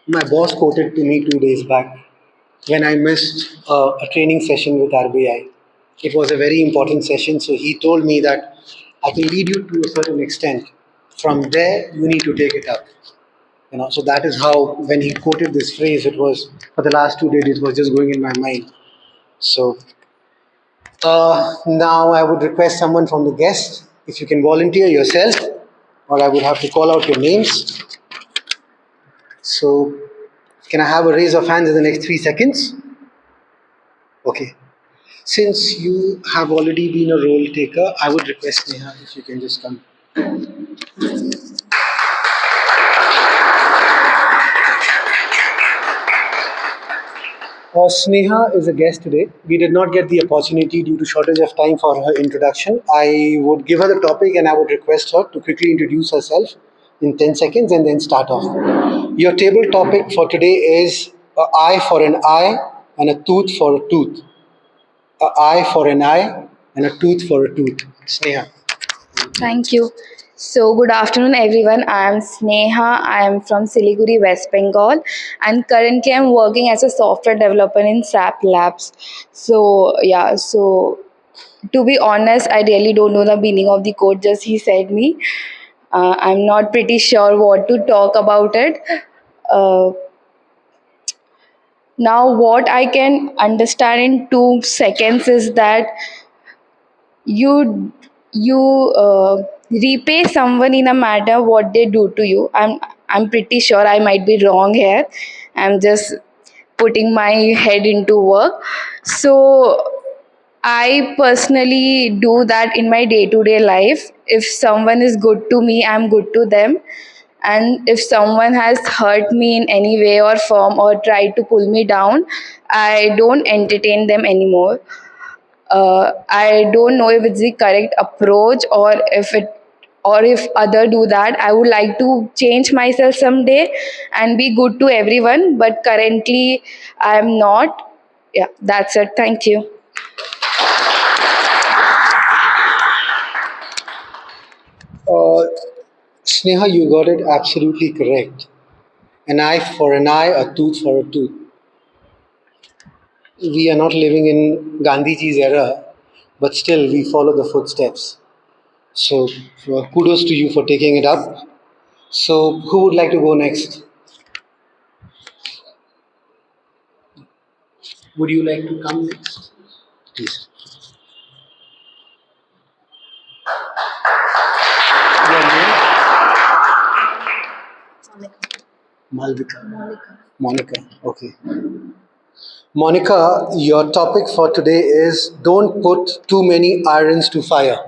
my boss quoted to me 2 days back when I missed a training session with RBI. It was a very important session, so he told me that I can lead you to a certain extent. From there, you need to take it up. So that is how when he quoted this phrase, it was for the last 2 days. It was just going in my mind. So now I would request someone from the guests if you can volunteer yourself, or I would have to call out your names. So can I have a raise of hands in the next 3 seconds? Okay. Since you have already been a role taker, I would request Neha if you can just come. Sneha is a guest today. We did not get the opportunity due to shortage of time for her introduction. I would give her the topic and I would request her to quickly introduce herself in 10 seconds and then start off. Your table topic for today is an eye for an eye and a tooth for a tooth. An eye for an eye and a tooth for a tooth. Sneha. Thank you. So, good afternoon, everyone. I am Sneha. I am from Siliguri, West Bengal, and currently I'm working as a software developer in SAP Labs. So to be honest, I really don't know the meaning of the code. Just he said me. I'm not pretty sure what to talk about it. Uh, Now, what I can understand in 2 seconds is that you repay someone in a matter what they do to you. I'm pretty sure I might be wrong here. I'm just putting my head into work. So I personally do that in my day to day life. If someone is good to me, I'm good to them. And if someone has hurt me in any way or form or tried to pull me down, I don't entertain them anymore. I don't know if it's the correct approach or if other do that. I would like to change myself someday and be good to everyone, but currently I'm not. Yeah, that's it. Thank you. Sneha, you got it absolutely correct. An eye for an eye, a tooth for a tooth. We are not living in Gandhiji's era, but still we follow the footsteps. So kudos to you for taking it up. So who would like to go next? Would you like to come next? Please. Your name? Malvika. Monica. Okay. Monica, your topic for today is don't put too many irons to fire.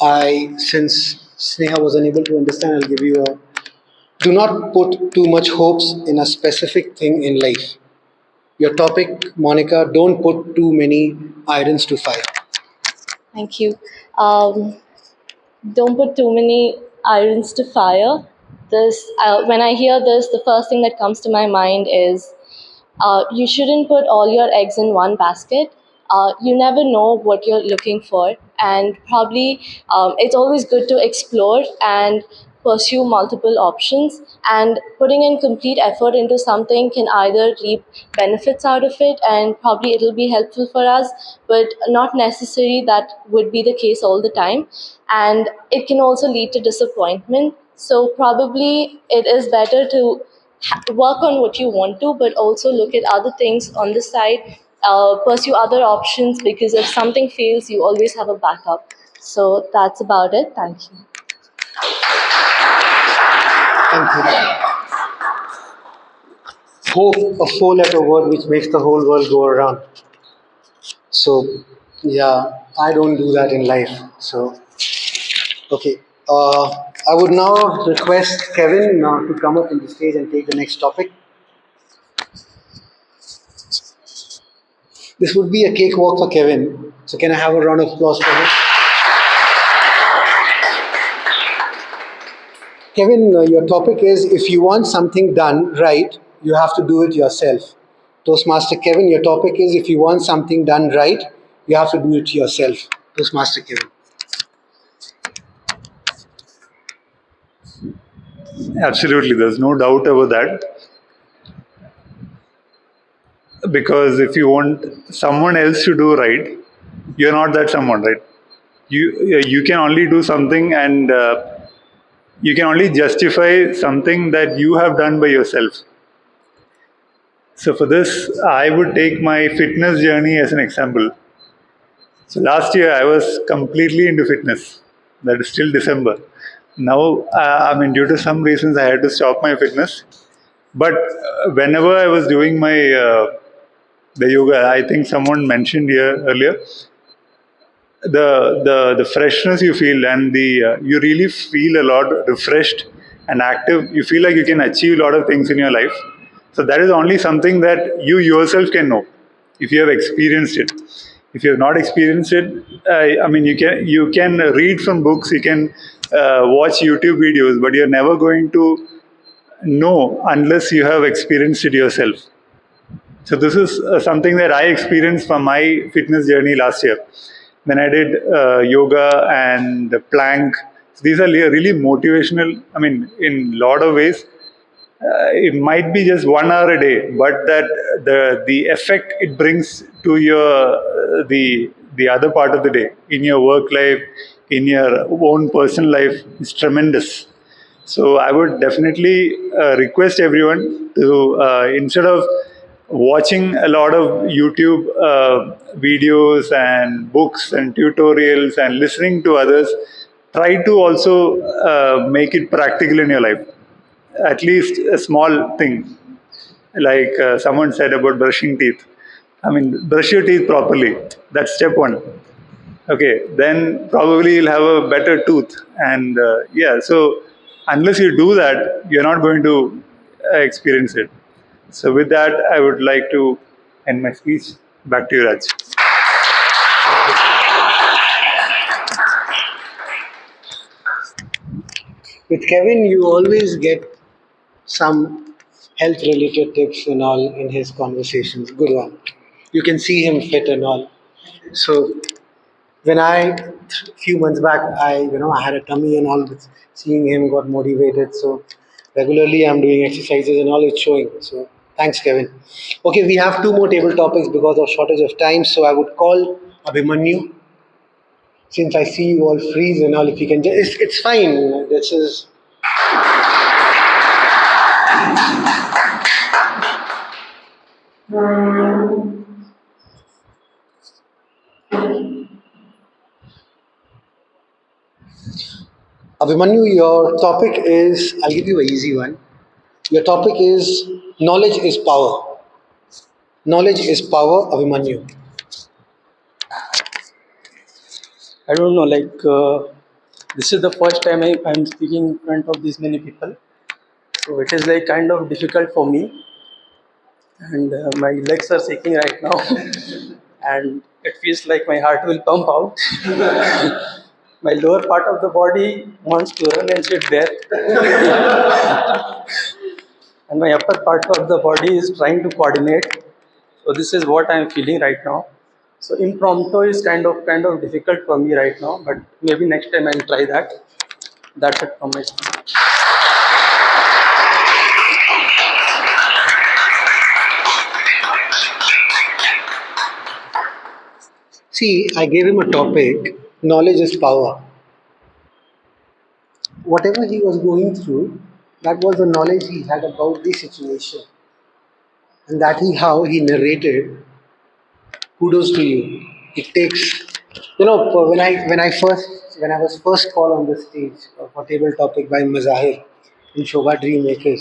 Since Sneha was unable to understand, I'll give you a do not put too much hopes in a specific thing in life. Your topic, Monica, don't put too many irons to fire. Thank you. Don't put too many irons to fire. When I hear this, the first thing that comes to my mind is you shouldn't put all your eggs in one basket. You never know what you're looking for, and probably it's always good to explore and pursue multiple options. And putting in complete effort into something can either reap benefits out of it, and probably it'll be helpful for us, but not necessarily that would be the case all the time. And it can also lead to disappointment. So, probably it is better to work on what you want to, but also look at other things on the side, pursue other options, because if something fails, you always have a backup. So that's about it. Thank you. Thank you. Hope, a four-letter word which makes the whole world go around. So, yeah, I don't do that in life. So, okay. I would now request Kevin to come up on the stage and take the next topic. This would be a cakewalk for Kevin. So, can I have a round of applause for him? Kevin, your topic is if you want something done right, you have to do it yourself. Toastmaster Kevin, your topic is if you want something done right, you have to do it yourself. Toastmaster Kevin. Absolutely, there's no doubt about that. Because if you want someone else to do right, you're not that someone, right? You can only do something, and you can only justify something that you have done by yourself. So for this, I would take my fitness journey as an example. So last year I was completely into fitness. That is still December. Now, due to some reasons, I had to stop my fitness. But whenever I was doing my the yoga, I think someone mentioned here earlier, the freshness you feel, and the you really feel a lot refreshed and active. You feel like you can achieve a lot of things in your life. So that is only something that you yourself can know if you have experienced it. If you have not experienced it, you can read from books, you can watch YouTube videos, but you're never going to know unless you have experienced it yourself. So this is something that I experienced from my fitness journey last year when I did yoga and plank. These are really motivational. In a lot of ways, it might be just 1 hour a day, but that the effect it brings to your the other part of the day in your work life, in your own personal life is tremendous. So I would definitely request everyone to instead of watching a lot of YouTube videos and books and tutorials and listening to others, try to also make it practical in your life. At least a small thing, like someone said about brushing teeth. Brush your teeth properly. That's step one. Okay, then probably you'll have a better tooth. And so unless you do that, you're not going to experience it. So with that, I would like to end my speech. Back to you, Raj. With Kevin, you always get some health related tips and all in his conversations. Good one. You can see him fit and all. So when few months back, I had a tummy and all. But seeing him got motivated. So regularly, I'm doing exercises and all. It's showing. So thanks, Kevin. Okay, we have two more table topics because of shortage of time. So I would call Abhimanyu. Since I see you all freeze and all, if you can just, it's fine. This is. Abhimanyu, your topic is, I'll give you an easy one. Your topic is knowledge is power. Knowledge is power, Abhimanyu. I don't know, this is the first time I'm speaking in front of this many people. So it is like kind of difficult for me, and my legs are shaking right now, and it feels like my heart will pump out. My lower part of the body wants to run and sit there, and my upper part of the body is trying to coordinate. So this is what I'm feeling right now. So impromptu is kind of difficult for me right now, but maybe next time I'll try that. That's it from my side. See, I gave him a topic, knowledge is power. Whatever he was going through, that was the knowledge he had about the situation. And that he how he narrated, kudos to you. It takes, when I was first called on the stage for table topic by Mazahir in Shobha Dreammakers,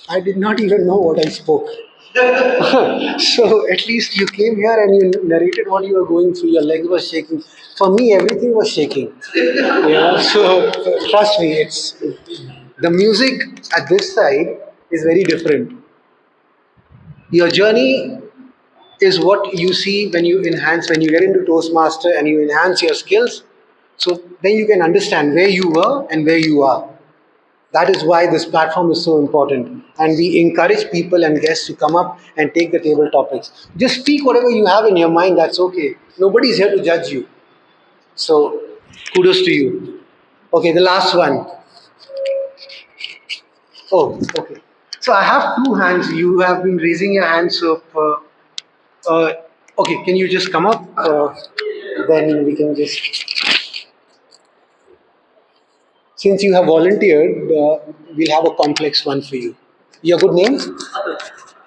I did not even know what I spoke. So at least you came here and you narrated what you were going through. Your legs were shaking. For me, everything was shaking. So trust me, it's the music at this side is very different. Your journey is what you see when you get into Toastmaster and you enhance your skills. So then you can understand where you were and where you are. That is why this platform is so important. And we encourage people and guests to come up and take the table topics. Just speak whatever you have in your mind, that's okay. Nobody's here to judge you. So kudos to you. Okay, the last one. Oh, okay. So I have two hands. You have been raising your hand. So, okay, can you just come up? Then we can just. Since you have volunteered, we'll have a complex one for you. Your good name?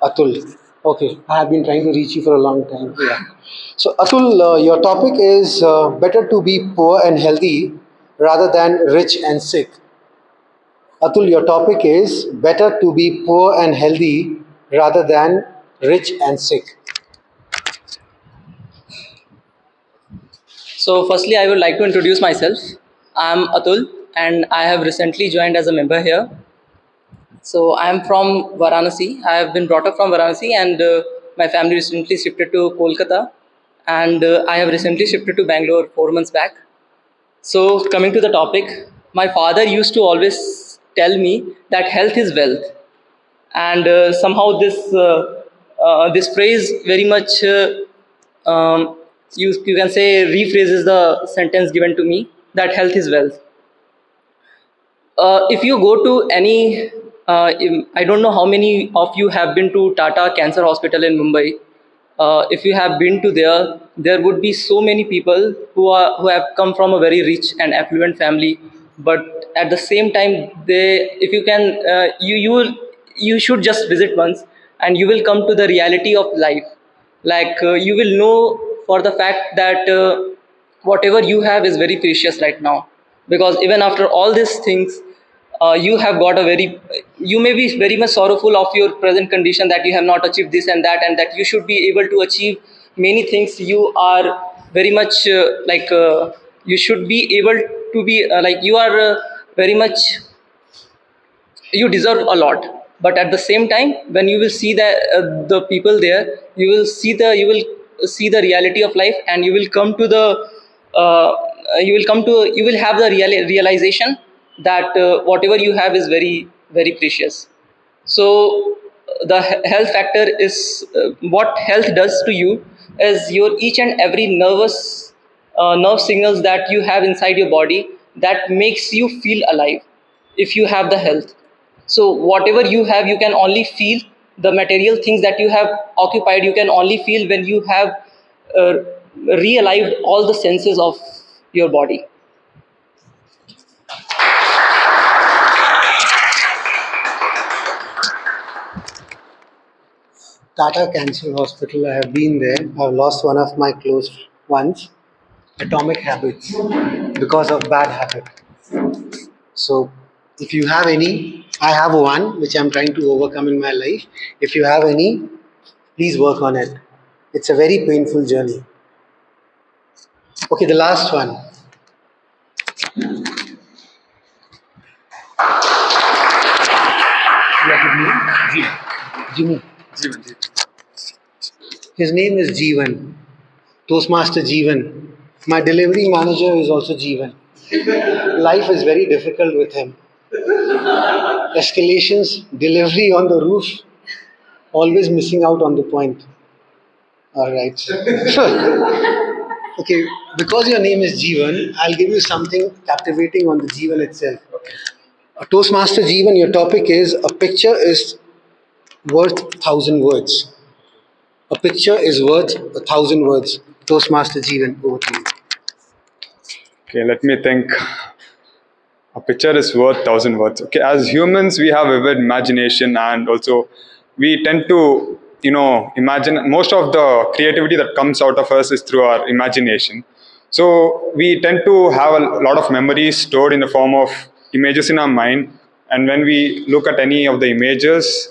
Atul. Okay, I have been trying to reach you for a long time. Yeah. So, Atul, your topic is better to be poor and healthy rather than rich and sick. Atul, your topic is better to be poor and healthy rather than rich and sick. So, firstly, I would like to introduce myself. I'm Atul, and I have recently joined as a member here. So, I'm from Varanasi. I have been brought up from Varanasi, and my family recently shifted to Kolkata, and I have recently shifted to Bangalore 4 months back. So, coming to the topic, my father used to always tell me that health is wealth, and somehow this phrase very much you can say rephrases the sentence given to me that health is wealth. If you go to any, I don't know how many of you have been to Tata Cancer Hospital in Mumbai. If you have been to there would be so many people who have come from a very rich and affluent family, but at the same time, if you can, you should just visit once, and you will come to the reality of life. You will know for the fact that whatever you have is very precious right now, because even after all these things, you have got a very, you may be very much sorrowful of your present condition, that you have not achieved this and that you should be able to achieve many things. You are very much you should be able to be you are very much, you deserve a lot. But at the same time, when you will see the people there, you will see the reality of life, and you will come to the uh, you will have the realization that whatever you have is very very precious. So the health factor is what health does to you is your each and every nerve signals that you have inside your body that makes you feel alive. If you have the health, so whatever you have, you can only feel the material things that you have occupied, you can only feel when you have uh, realived all the senses of your body. Tata Cancer Hospital, I have been there. I've lost one of my close ones. Atomic habits because of bad habit. So if you have any, I have one which I'm trying to overcome in my life. If you have any, please work on it. It's a very painful journey. Okay, the last one. Jimmy. His name is Jeevan. Toastmaster Jeevan. My delivery manager is also Jeevan. Life is very difficult with him. Escalations, delivery on the roof, always missing out on the point. All right. Okay, because your name is Jeevan, I'll give you something captivating on the Jeevan itself. Toastmaster Jeevan, your topic is a picture is worth 1,000 words. A picture is worth 1,000 words. Toastmaster Jeevan, over to you. Okay, let me think. A picture is worth 1,000 words. Okay, as humans, we have vivid imagination, and also we tend to, imagine. Most of the creativity that comes out of us is through our imagination. So we tend to have a lot of memories stored in the form of images in our mind. And when we look at any of the images,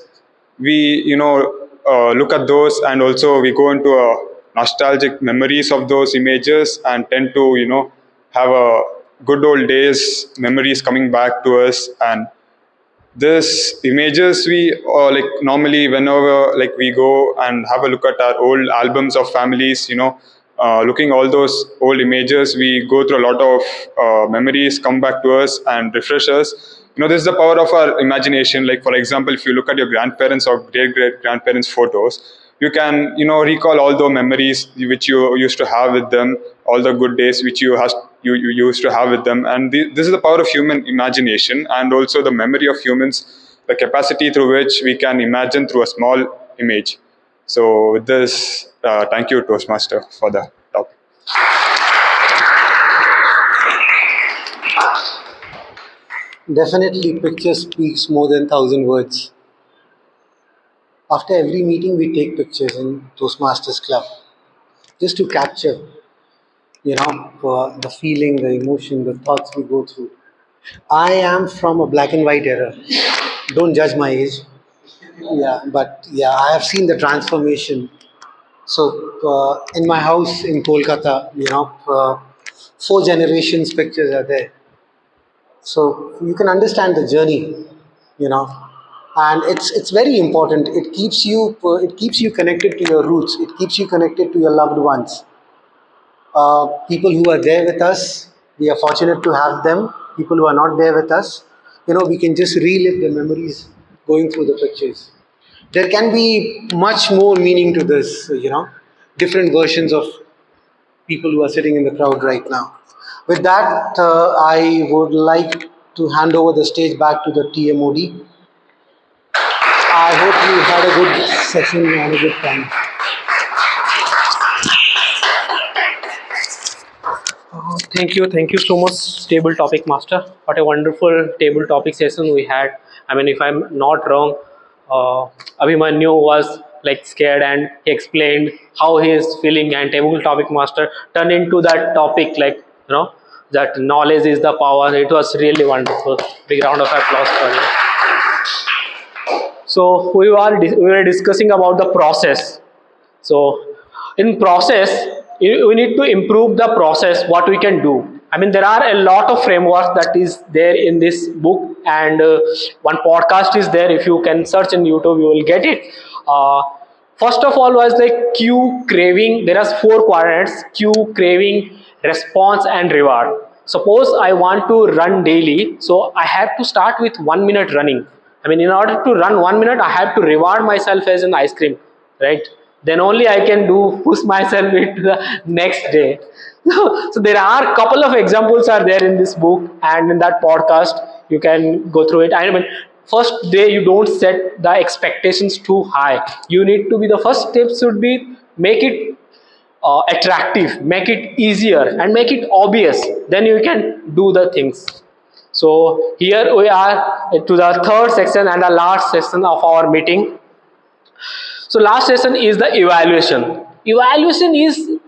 we, look at those, and also we go into a nostalgic memories of those images, and tend to, have a good old days memories coming back to us. And this images we like normally whenever like we go and have a look at our old albums of families, looking all those old images, we go through a lot of memories come back to us and refresh us. This is the power of our imagination. Like for example, if you look at your grandparents or great grandparents photos, you can recall all the memories which you used to have with them, all the good days which you used to have with them. And this is the power of human imagination, and also the memory of humans, the capacity through which we can imagine through a small image. So with this, thank you, Toastmaster, for the topic. Definitely, picture speaks more than 1,000 words. After every meeting, we take pictures in Toastmasters Club just to capture, the feeling, the emotion, the thoughts we go through. I am from a black and white era. Don't judge my age. Yeah, but yeah, I have seen the transformation. So, in my house in Kolkata, 4 generations pictures are there. So you can understand the journey, you know, and it's very important. It keeps you connected to your roots. It keeps you connected to your loved ones. People who are there with us, we are fortunate to have them. People who are not there with us, we can just relive the memories going through the pictures. There can be much more meaning to this, different versions of people who are sitting in the crowd right now. With that, I would like to hand over the stage back to the TMOD. I hope you had a good session and a good time. Thank you so much, table topic master. What a wonderful table topic session we had. I mean, if I'm not wrong, uh, Abhimanyu was like scared and he explained how he is feeling, and table topic master turned into that topic like that knowledge is the power. It was really wonderful. Big round of applause for you. So we were discussing about the process. So in process, we need to improve the process. What we can do. I mean, there are a lot of frameworks that is there in this book, and one podcast is there. If you can search in YouTube, you will get it. Uh, First of all was like cue, craving. There are 4 quadrants: cue, craving, response, and reward. Suppose I want to run daily, so I have to start with 1 minute running. I mean, in order to run 1 minute, I have to reward myself as an ice cream, right? Then only I can push myself into the next day. So there are a couple of examples are there in this book and in that podcast. You can go through it. I mean, first day you don't set the expectations too high. You need to be the first step should be make it attractive, make it easier, and make it obvious. Then you can do the things. So here we are to the third section and the last section of our meeting. So last session is the evaluation. Evaluation is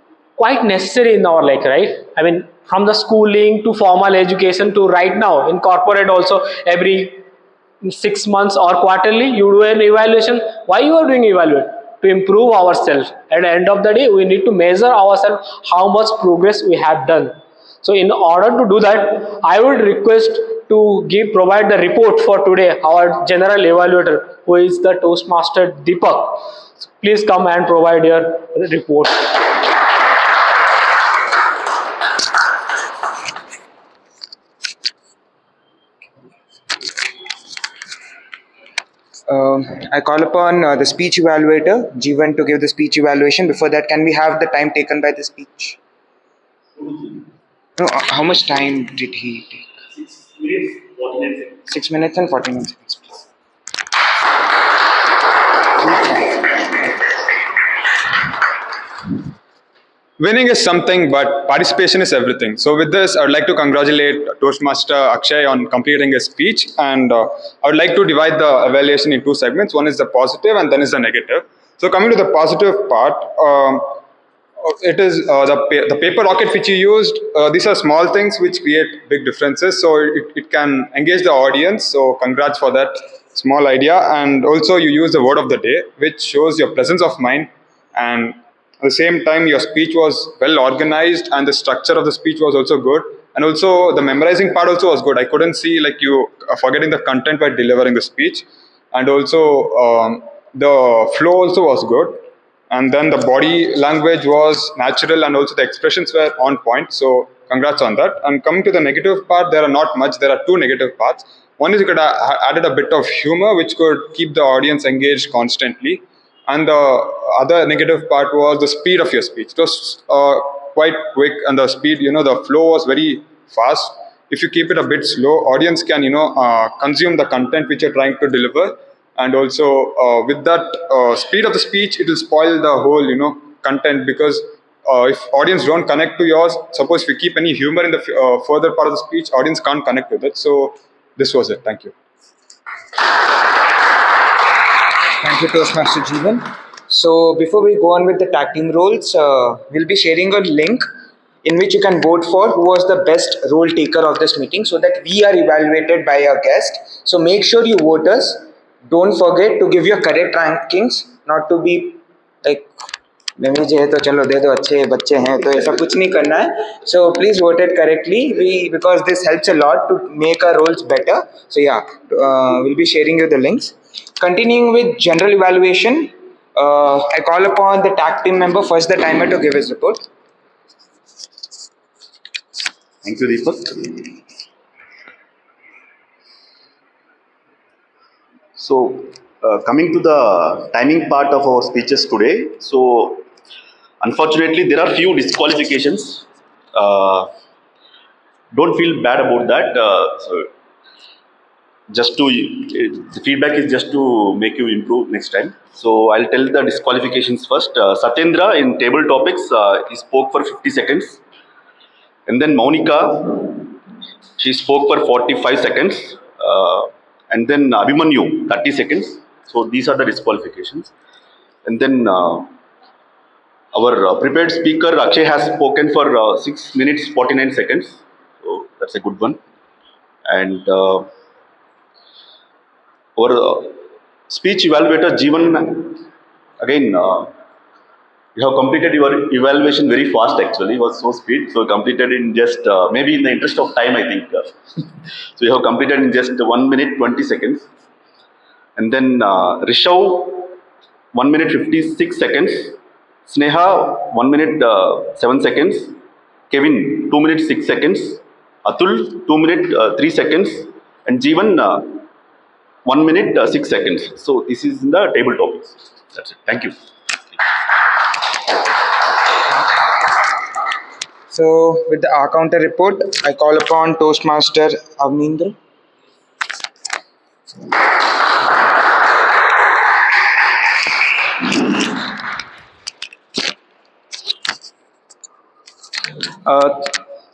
quite necessary in our life, right? I mean, from the schooling to formal education to right now in corporate also, every 6 months or quarterly you do an evaluation. Why you are doing evaluate? To improve ourselves. At the end of the day, we need to measure ourselves how much progress we have done. So in order to do that, I would request to provide the report for today, our general evaluator, who is the Toastmaster Deepak. So please come and provide your report. I call upon the speech evaluator, Jeevan, to give the speech evaluation. Before that, can we have the time taken by the speech? No, how much time did he take? 6 minutes and 49 seconds. Winning is something, but participation is everything. So with this, I would like to congratulate Toastmaster Akshay on completing his speech, and I would like to divide the evaluation in two segments. One is the positive and then is the negative. So coming to the positive part, it is the paper rocket which you used. These are small things which create big differences. So it can engage the audience. So congrats for that small idea. And also you use the word of the day, which shows your presence of mind. And at the same time, your speech was well organized and the structure of the speech was also good. And also the memorizing part also was good. I couldn't see like you forgetting the content while delivering the speech. And also the flow also was good. And then the body language was natural and also the expressions were on point. So congrats on that. And coming to the negative part, there are not much. There are two negative parts. One is you could added a bit of humor, which could keep the audience engaged constantly. And the other negative part was the speed of your speech. It was quite quick, and the speed, the flow was very fast. If you keep it a bit slow, audience can, consume the content which you're trying to deliver. And also with that speed of the speech, it will spoil the whole, content, because if audience don't connect to yours, suppose if you keep any humor in the further part of the speech, audience can't connect with it. So this was it. Thank you. Thank you, Toastmaster Jeevan. So before we go on with the tag team roles, we'll be sharing a link in which you can vote for who was the best role taker of this meeting, so that we are evaluated by our guest. So make sure you vote us. Don't forget to give your correct rankings, not to be like memory है तो चलो दे दो अच्छे बच्चे हैं तो ऐसा कुछ नहीं करना है. So please vote it correctly, because this helps a lot to make our roles better. So yeah, we'll be sharing you the links. Continuing with general evaluation, I call upon the tag team member, first the timer, to give his report. Thank you, Deepak. So, coming to the timing part of our speeches today. So, unfortunately, there are few disqualifications. Don't feel bad about that. So the feedback is just to make you improve next time. So I'll tell the disqualifications first. Satyendra in table topics, he spoke for 50 seconds. And then Maunika, she spoke for 45 seconds. And then Abhimanyu, 30 seconds. So these are the disqualifications. And then our prepared speaker, Akshay, has spoken for 6 minutes, 49 seconds. So that's a good one. And our speech evaluator, Jeevan, again, you have completed your evaluation very fast actually. It was so speed. So completed in just, maybe in the interest of time, I think. So you have completed in just 1 minute, 20 seconds. And then Rishav, 1 minute, 56 seconds. Sneha, 1 minute, 7 seconds. Kevin, 2 minutes, 6 seconds. Atul, 2 minute, 3 seconds. And Jeevan, 1 minute, 6 seconds. So this is in the table topics. That's it. Thank you. So with the counter report, I call upon Toastmaster Avnindra.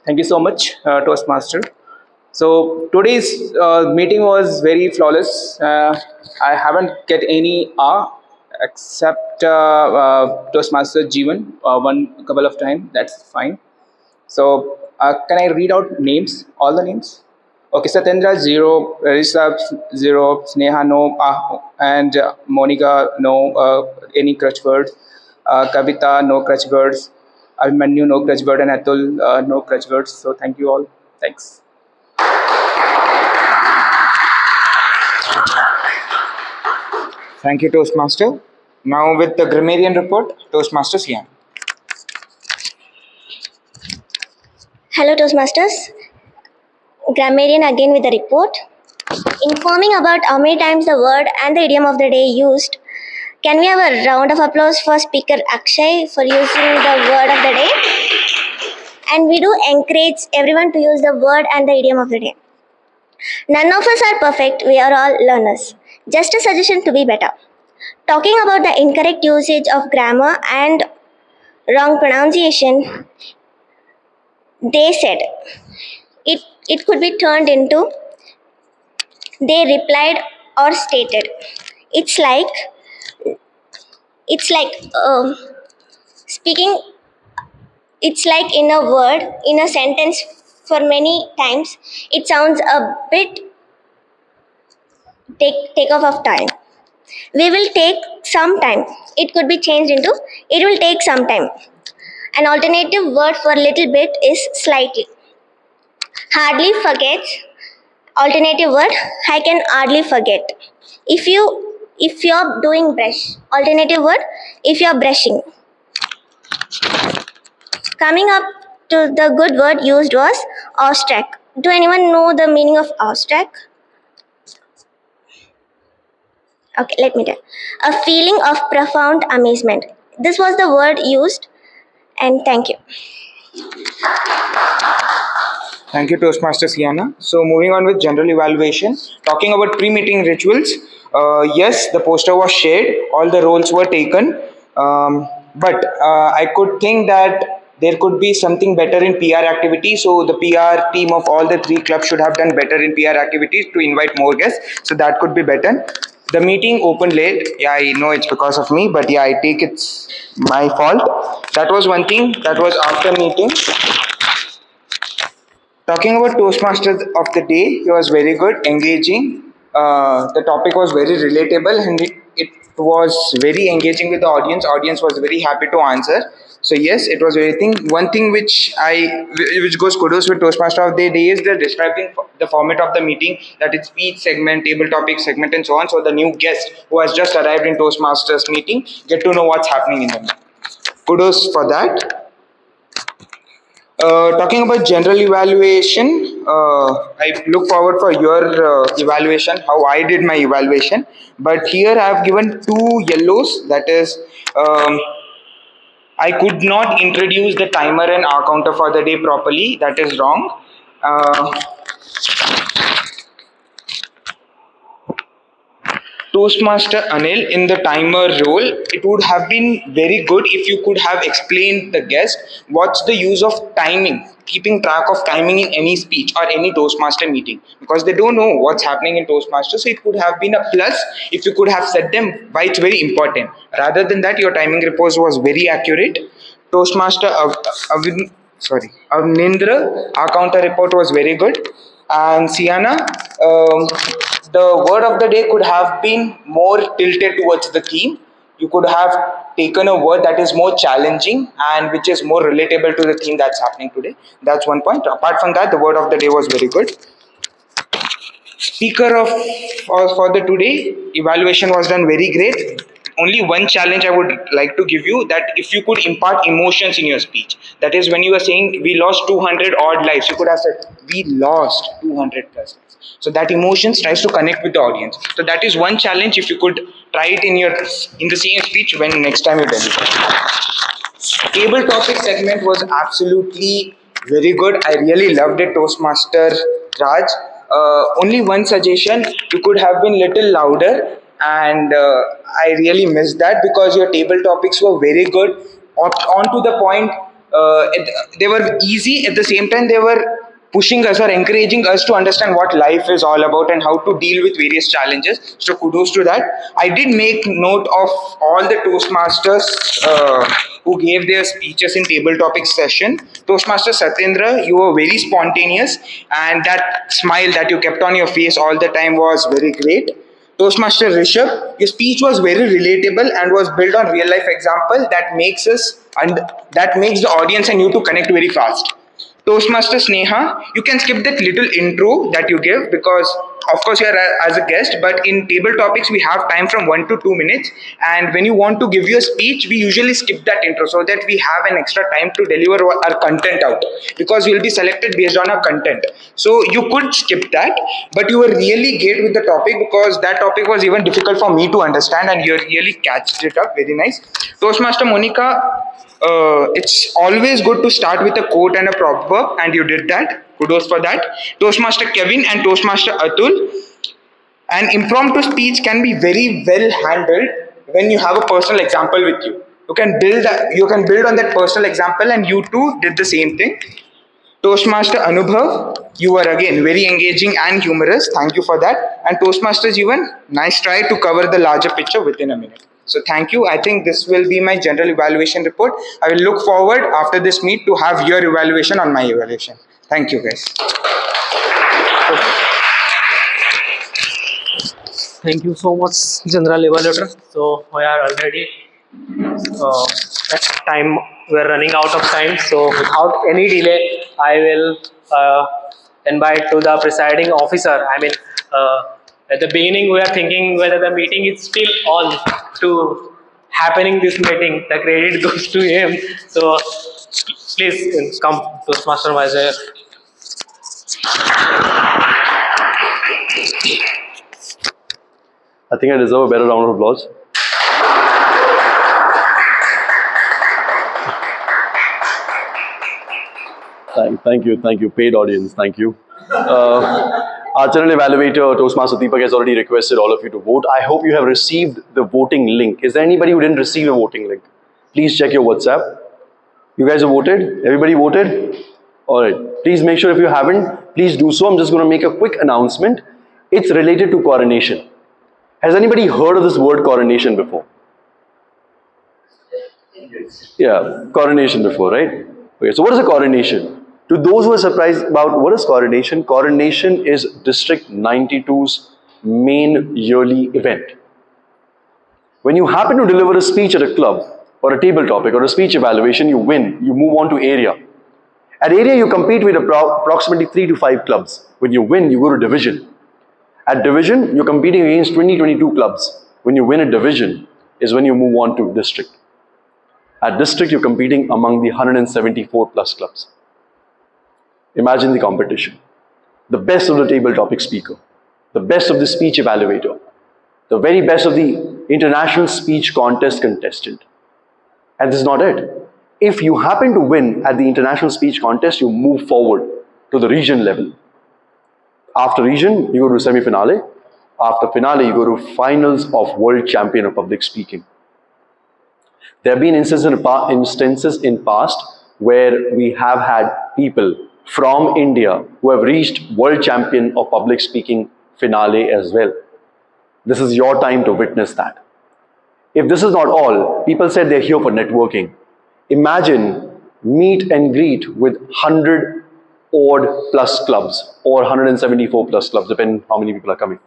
Thank you so much, Toastmaster. So today's meeting was very flawless. I haven't get any accept Toastmaster Jeevan one couple of times. That's fine. So can I read out names? All the names? Okay, Satyendra 0, Rishabh 0, Sneha no, and Monica no. Any crutch words? Kavita no crutch words. Abhimanyu no crutch word, and Atul no crutch words. So thank you all. Thanks. Thank you, Toastmaster. Now with the grammarian report, Toastmaster Sian. Hello, Toastmasters. Grammarian again with the report. Informing about how many times the word and the idiom of the day used. Can we have a round of applause for Speaker Akshay for using the word of the day? And we do encourage everyone to use the word and the idiom of the day. None of us are perfect, we are all learners. Just a suggestion to be better. Talking about the incorrect usage of grammar and wrong pronunciation, they said it could be turned into they replied or stated. It's like speaking. It's like in a word, in a sentence, for many times it sounds a bit take off of time. We will take some time. It could be changed into it will take some time. An alternative word for little bit is slightly. Hardly forgets. Alternative word, I can hardly forget. If you're doing brush. Alternative word, if you're brushing. Coming up to the good word used was awestruck. Do anyone know the meaning of awestruck? Okay, let me tell. A feeling of profound amazement. This was the word used, and thank you. Thank you, Toastmaster Siana. So moving on with general evaluation, talking about pre-meeting rituals. Yes, the poster was shared, all the roles were taken, but I could think that there could be something better in PR activity. So the PR team of all the three clubs should have done better in PR activities to invite more guests. So that could be better. The meeting opened late. Yeah, I know it's because of me, but yeah, I take it's my fault. That was one thing. That was after meeting. Talking about Toastmasters of the day, he was very good, engaging. The topic was very relatable and it was very engaging with the audience. Audience was very happy to answer. So yes, it was very thing. One thing which goes kudos with Toastmaster of the day is the describing the format of the meeting, that is speech segment, table topic segment, and so on. So the new guest who has just arrived in Toastmasters meeting get to know what's happening in the meeting. Kudos for that. Talking about general evaluation, I look forward for your evaluation, how I did my evaluation. But here I have given two yellows. That is, I could not introduce the timer and hour counter for the day properly. That is wrong. Toastmaster Anil in the timer role, it would have been very good if you could have explained the guest what's the use of timing, keeping track of timing in any speech or any Toastmaster meeting, because they don't know what's happening in Toastmaster. So it could have been a plus if you could have said them why it's very important. Rather than that, your timing report was very accurate. Toastmaster Avnindra, our counter report was very good. And Siana, the word of the day could have been more tilted towards the theme. You could have taken a word that is more challenging and which is more relatable to the theme that's happening today. That's one point. Apart from that, the word of the day was very good. Speaker of for the today, evaluation was done very great. Only one challenge I would like to give you, that if you could impart emotions in your speech, that is when you were saying we lost 200 odd lives, you could have said we lost 200 plus lives. So that emotions tries to connect with the audience. So that is one challenge. If you could try it in the same speech when next time you deliver. Table topic segment was absolutely very good. I really loved it, Toastmaster Raj. Only one suggestion, you could have been little louder, and I really missed that because your table topics were very good, on to the point. They were easy, at the same time they were pushing us or encouraging us to understand what life is all about and how to deal with various challenges. So kudos to that. I did make note of all the Toastmasters who gave their speeches in table topics session. Toastmaster Satyendra, you were very spontaneous, and that smile that you kept on your face all the time was very great. Toastmaster Rishabh, your speech was very relatable and was built on real life example that makes us and that makes the audience and you to connect very fast. Toastmaster Sneha, you can skip that little intro that you give because, of course, you are as a guest, but in table topics, we have time from 1 to 2 minutes. And when you want to give your speech, we usually skip that intro so that we have an extra time to deliver our content out because we'll be selected based on our content. So you could skip that, but you were really great with the topic because that topic was even difficult for me to understand and you really catched it up. Very nice. Toastmaster Monica, it's always good to start with a quote and a proverb, and you did that. Kudos for that. Toastmaster Kevin and Toastmaster Atul. An impromptu speech can be very well handled when you have a personal example with you. You can build on that personal example, and you too did the same thing. Toastmaster Anubhav, you were again very engaging and humorous. Thank you for that. And Toastmaster Jeevan, nice try to cover the larger picture within a minute. So thank you. I think this will be my general evaluation report. I will look forward after this meet to have your evaluation on my evaluation. Thank you, guys. Thank you so much, General Evaluator. So we are already at time. We're running out of time. So without any delay, I will invite to the presiding officer. I mean, at the beginning, we are thinking whether the meeting is still on to happening this meeting. The credit goes to him. So please come, Toastmaster Vijay. I think I deserve a better round of applause. Thank you. Paid audience, thank you. Our general evaluator, Toastmaster Deepak, has already requested all of you to vote. I hope you have received the voting link. Is there anybody who didn't receive the voting link? Please check your WhatsApp. You guys have voted? Everybody voted? Alright. Please make sure if you haven't, please do so. I'm just going to make a quick announcement. It's related to coronation. Has anybody heard of this word coronation before? Yeah, coronation before, right? Okay, so what is a coronation? To those who are surprised about what is coronation, coronation is District 92's main yearly event. When you happen to deliver a speech at a club, or a table topic, or a speech evaluation, you win, you move on to area. At area, you compete with approximately 3 to 5 clubs. When you win, you go to division. At division, you're competing against 22 clubs. When you win a division, is when you move on to district. At district, you're competing among the 174 plus clubs. Imagine the competition. The best of the table topic speaker, the best of the speech evaluator, the very best of the international speech contest contestant. And this is not it. If you happen to win at the international speech contest, you move forward to the region level. After region, you go to semi-finale. After finale, you go to finals of World Champion of Public Speaking. There have been instances in past where we have had people from India who have reached World Champion of Public Speaking finale as well. This is your time to witness that. If this is not all, people said they're here for networking. Imagine meet and greet with 100 odd plus clubs or 174 plus clubs, depending how many people are coming.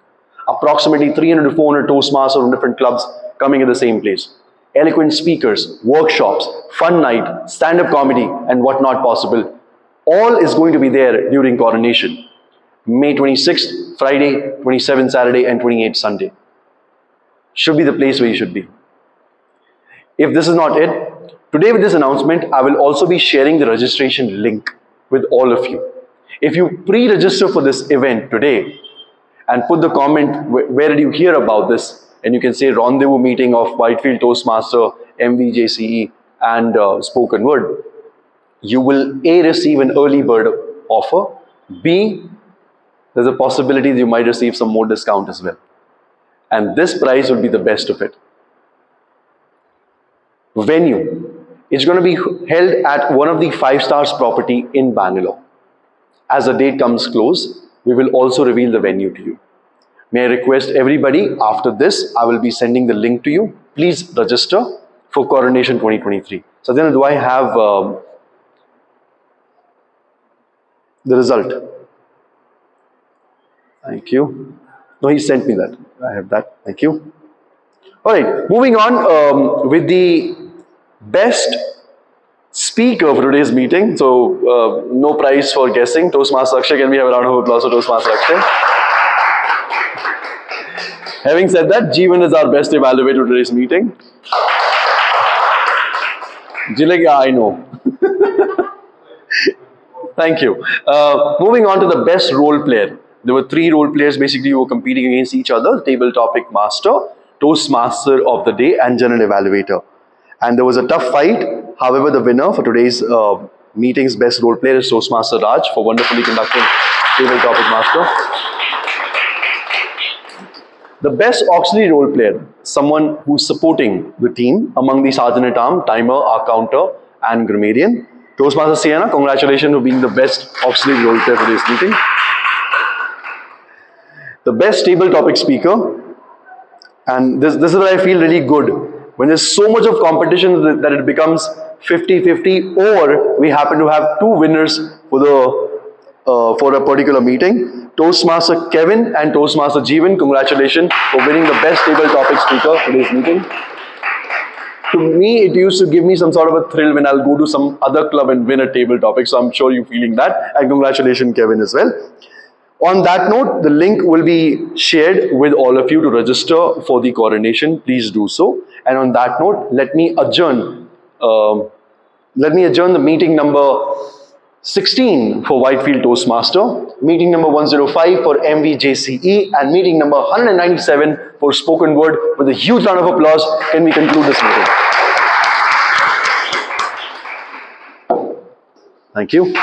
Approximately 300 to 400 Toastmasters from different clubs coming at the same place. Eloquent speakers, workshops, fun night, stand-up comedy, and whatnot possible. All is going to be there during coronation. May 26th, Friday, 27th, Saturday, and 28th, Sunday. Should be the place where you should be. If this is not it, today with this announcement, I will also be sharing the registration link with all of you. If you pre-register for this event today and put the comment, where did you hear about this? And you can say Rendezvous meeting of Whitefield Toastmaster, MVJCE and Spoken Word. You will A, receive an early bird offer. B, there's a possibility that you might receive some more discount as well. And this price will be the best of it. Venue. It's going to be held at one of the 5 stars property in Bangalore. as the date comes close, we will also reveal the venue to you. May I request everybody, after this, I will be sending the link to you. Please register for Coronation 2023. So then, do I have the result? Thank you. No, he sent me that. I have that. Thank you. All right, moving on with the best speaker for today's meeting. So, no prize for guessing. Toastmaster Akshay, can we have a round of applause for Toastmaster Akshay? Having said that, Jeevan is our best evaluator for today's meeting. Jilag, yeah, I know. Thank you. Moving on to the best role player. There were 3 role players basically who were competing against each other: table topic master, Toastmaster of the day, and general evaluator. And there was a tough fight. However, the winner for today's meeting's best role player is Toastmaster Raj for wonderfully conducting table topic master. The best auxiliary role player, someone who's supporting the team among the Sergeant-at-Arms, Timer, our counter, and Grammarian. Toastmaster Sienna, congratulations for being the best auxiliary role player for this meeting. The best table topic speaker, and this is where I feel really good. When there's so much of competition that it becomes 50-50, or we happen to have 2 winners for a particular meeting. Toastmaster Kevin and Toastmaster Jeevan, congratulations for winning the best table topic speaker for today's meeting. To me, it used to give me some sort of a thrill when I'll go to some other club and win a table topic, so I'm sure you're feeling that, and congratulations Kevin as well. On that note, the link will be shared with all of you to register for the coronation. Please do so. And on that note, let me adjourn the meeting number 16 for Whitefield Toastmaster, meeting number 105 for MVJCE, and meeting number 197 for Spoken Word. With a huge round of applause, can we conclude this meeting? Thank you.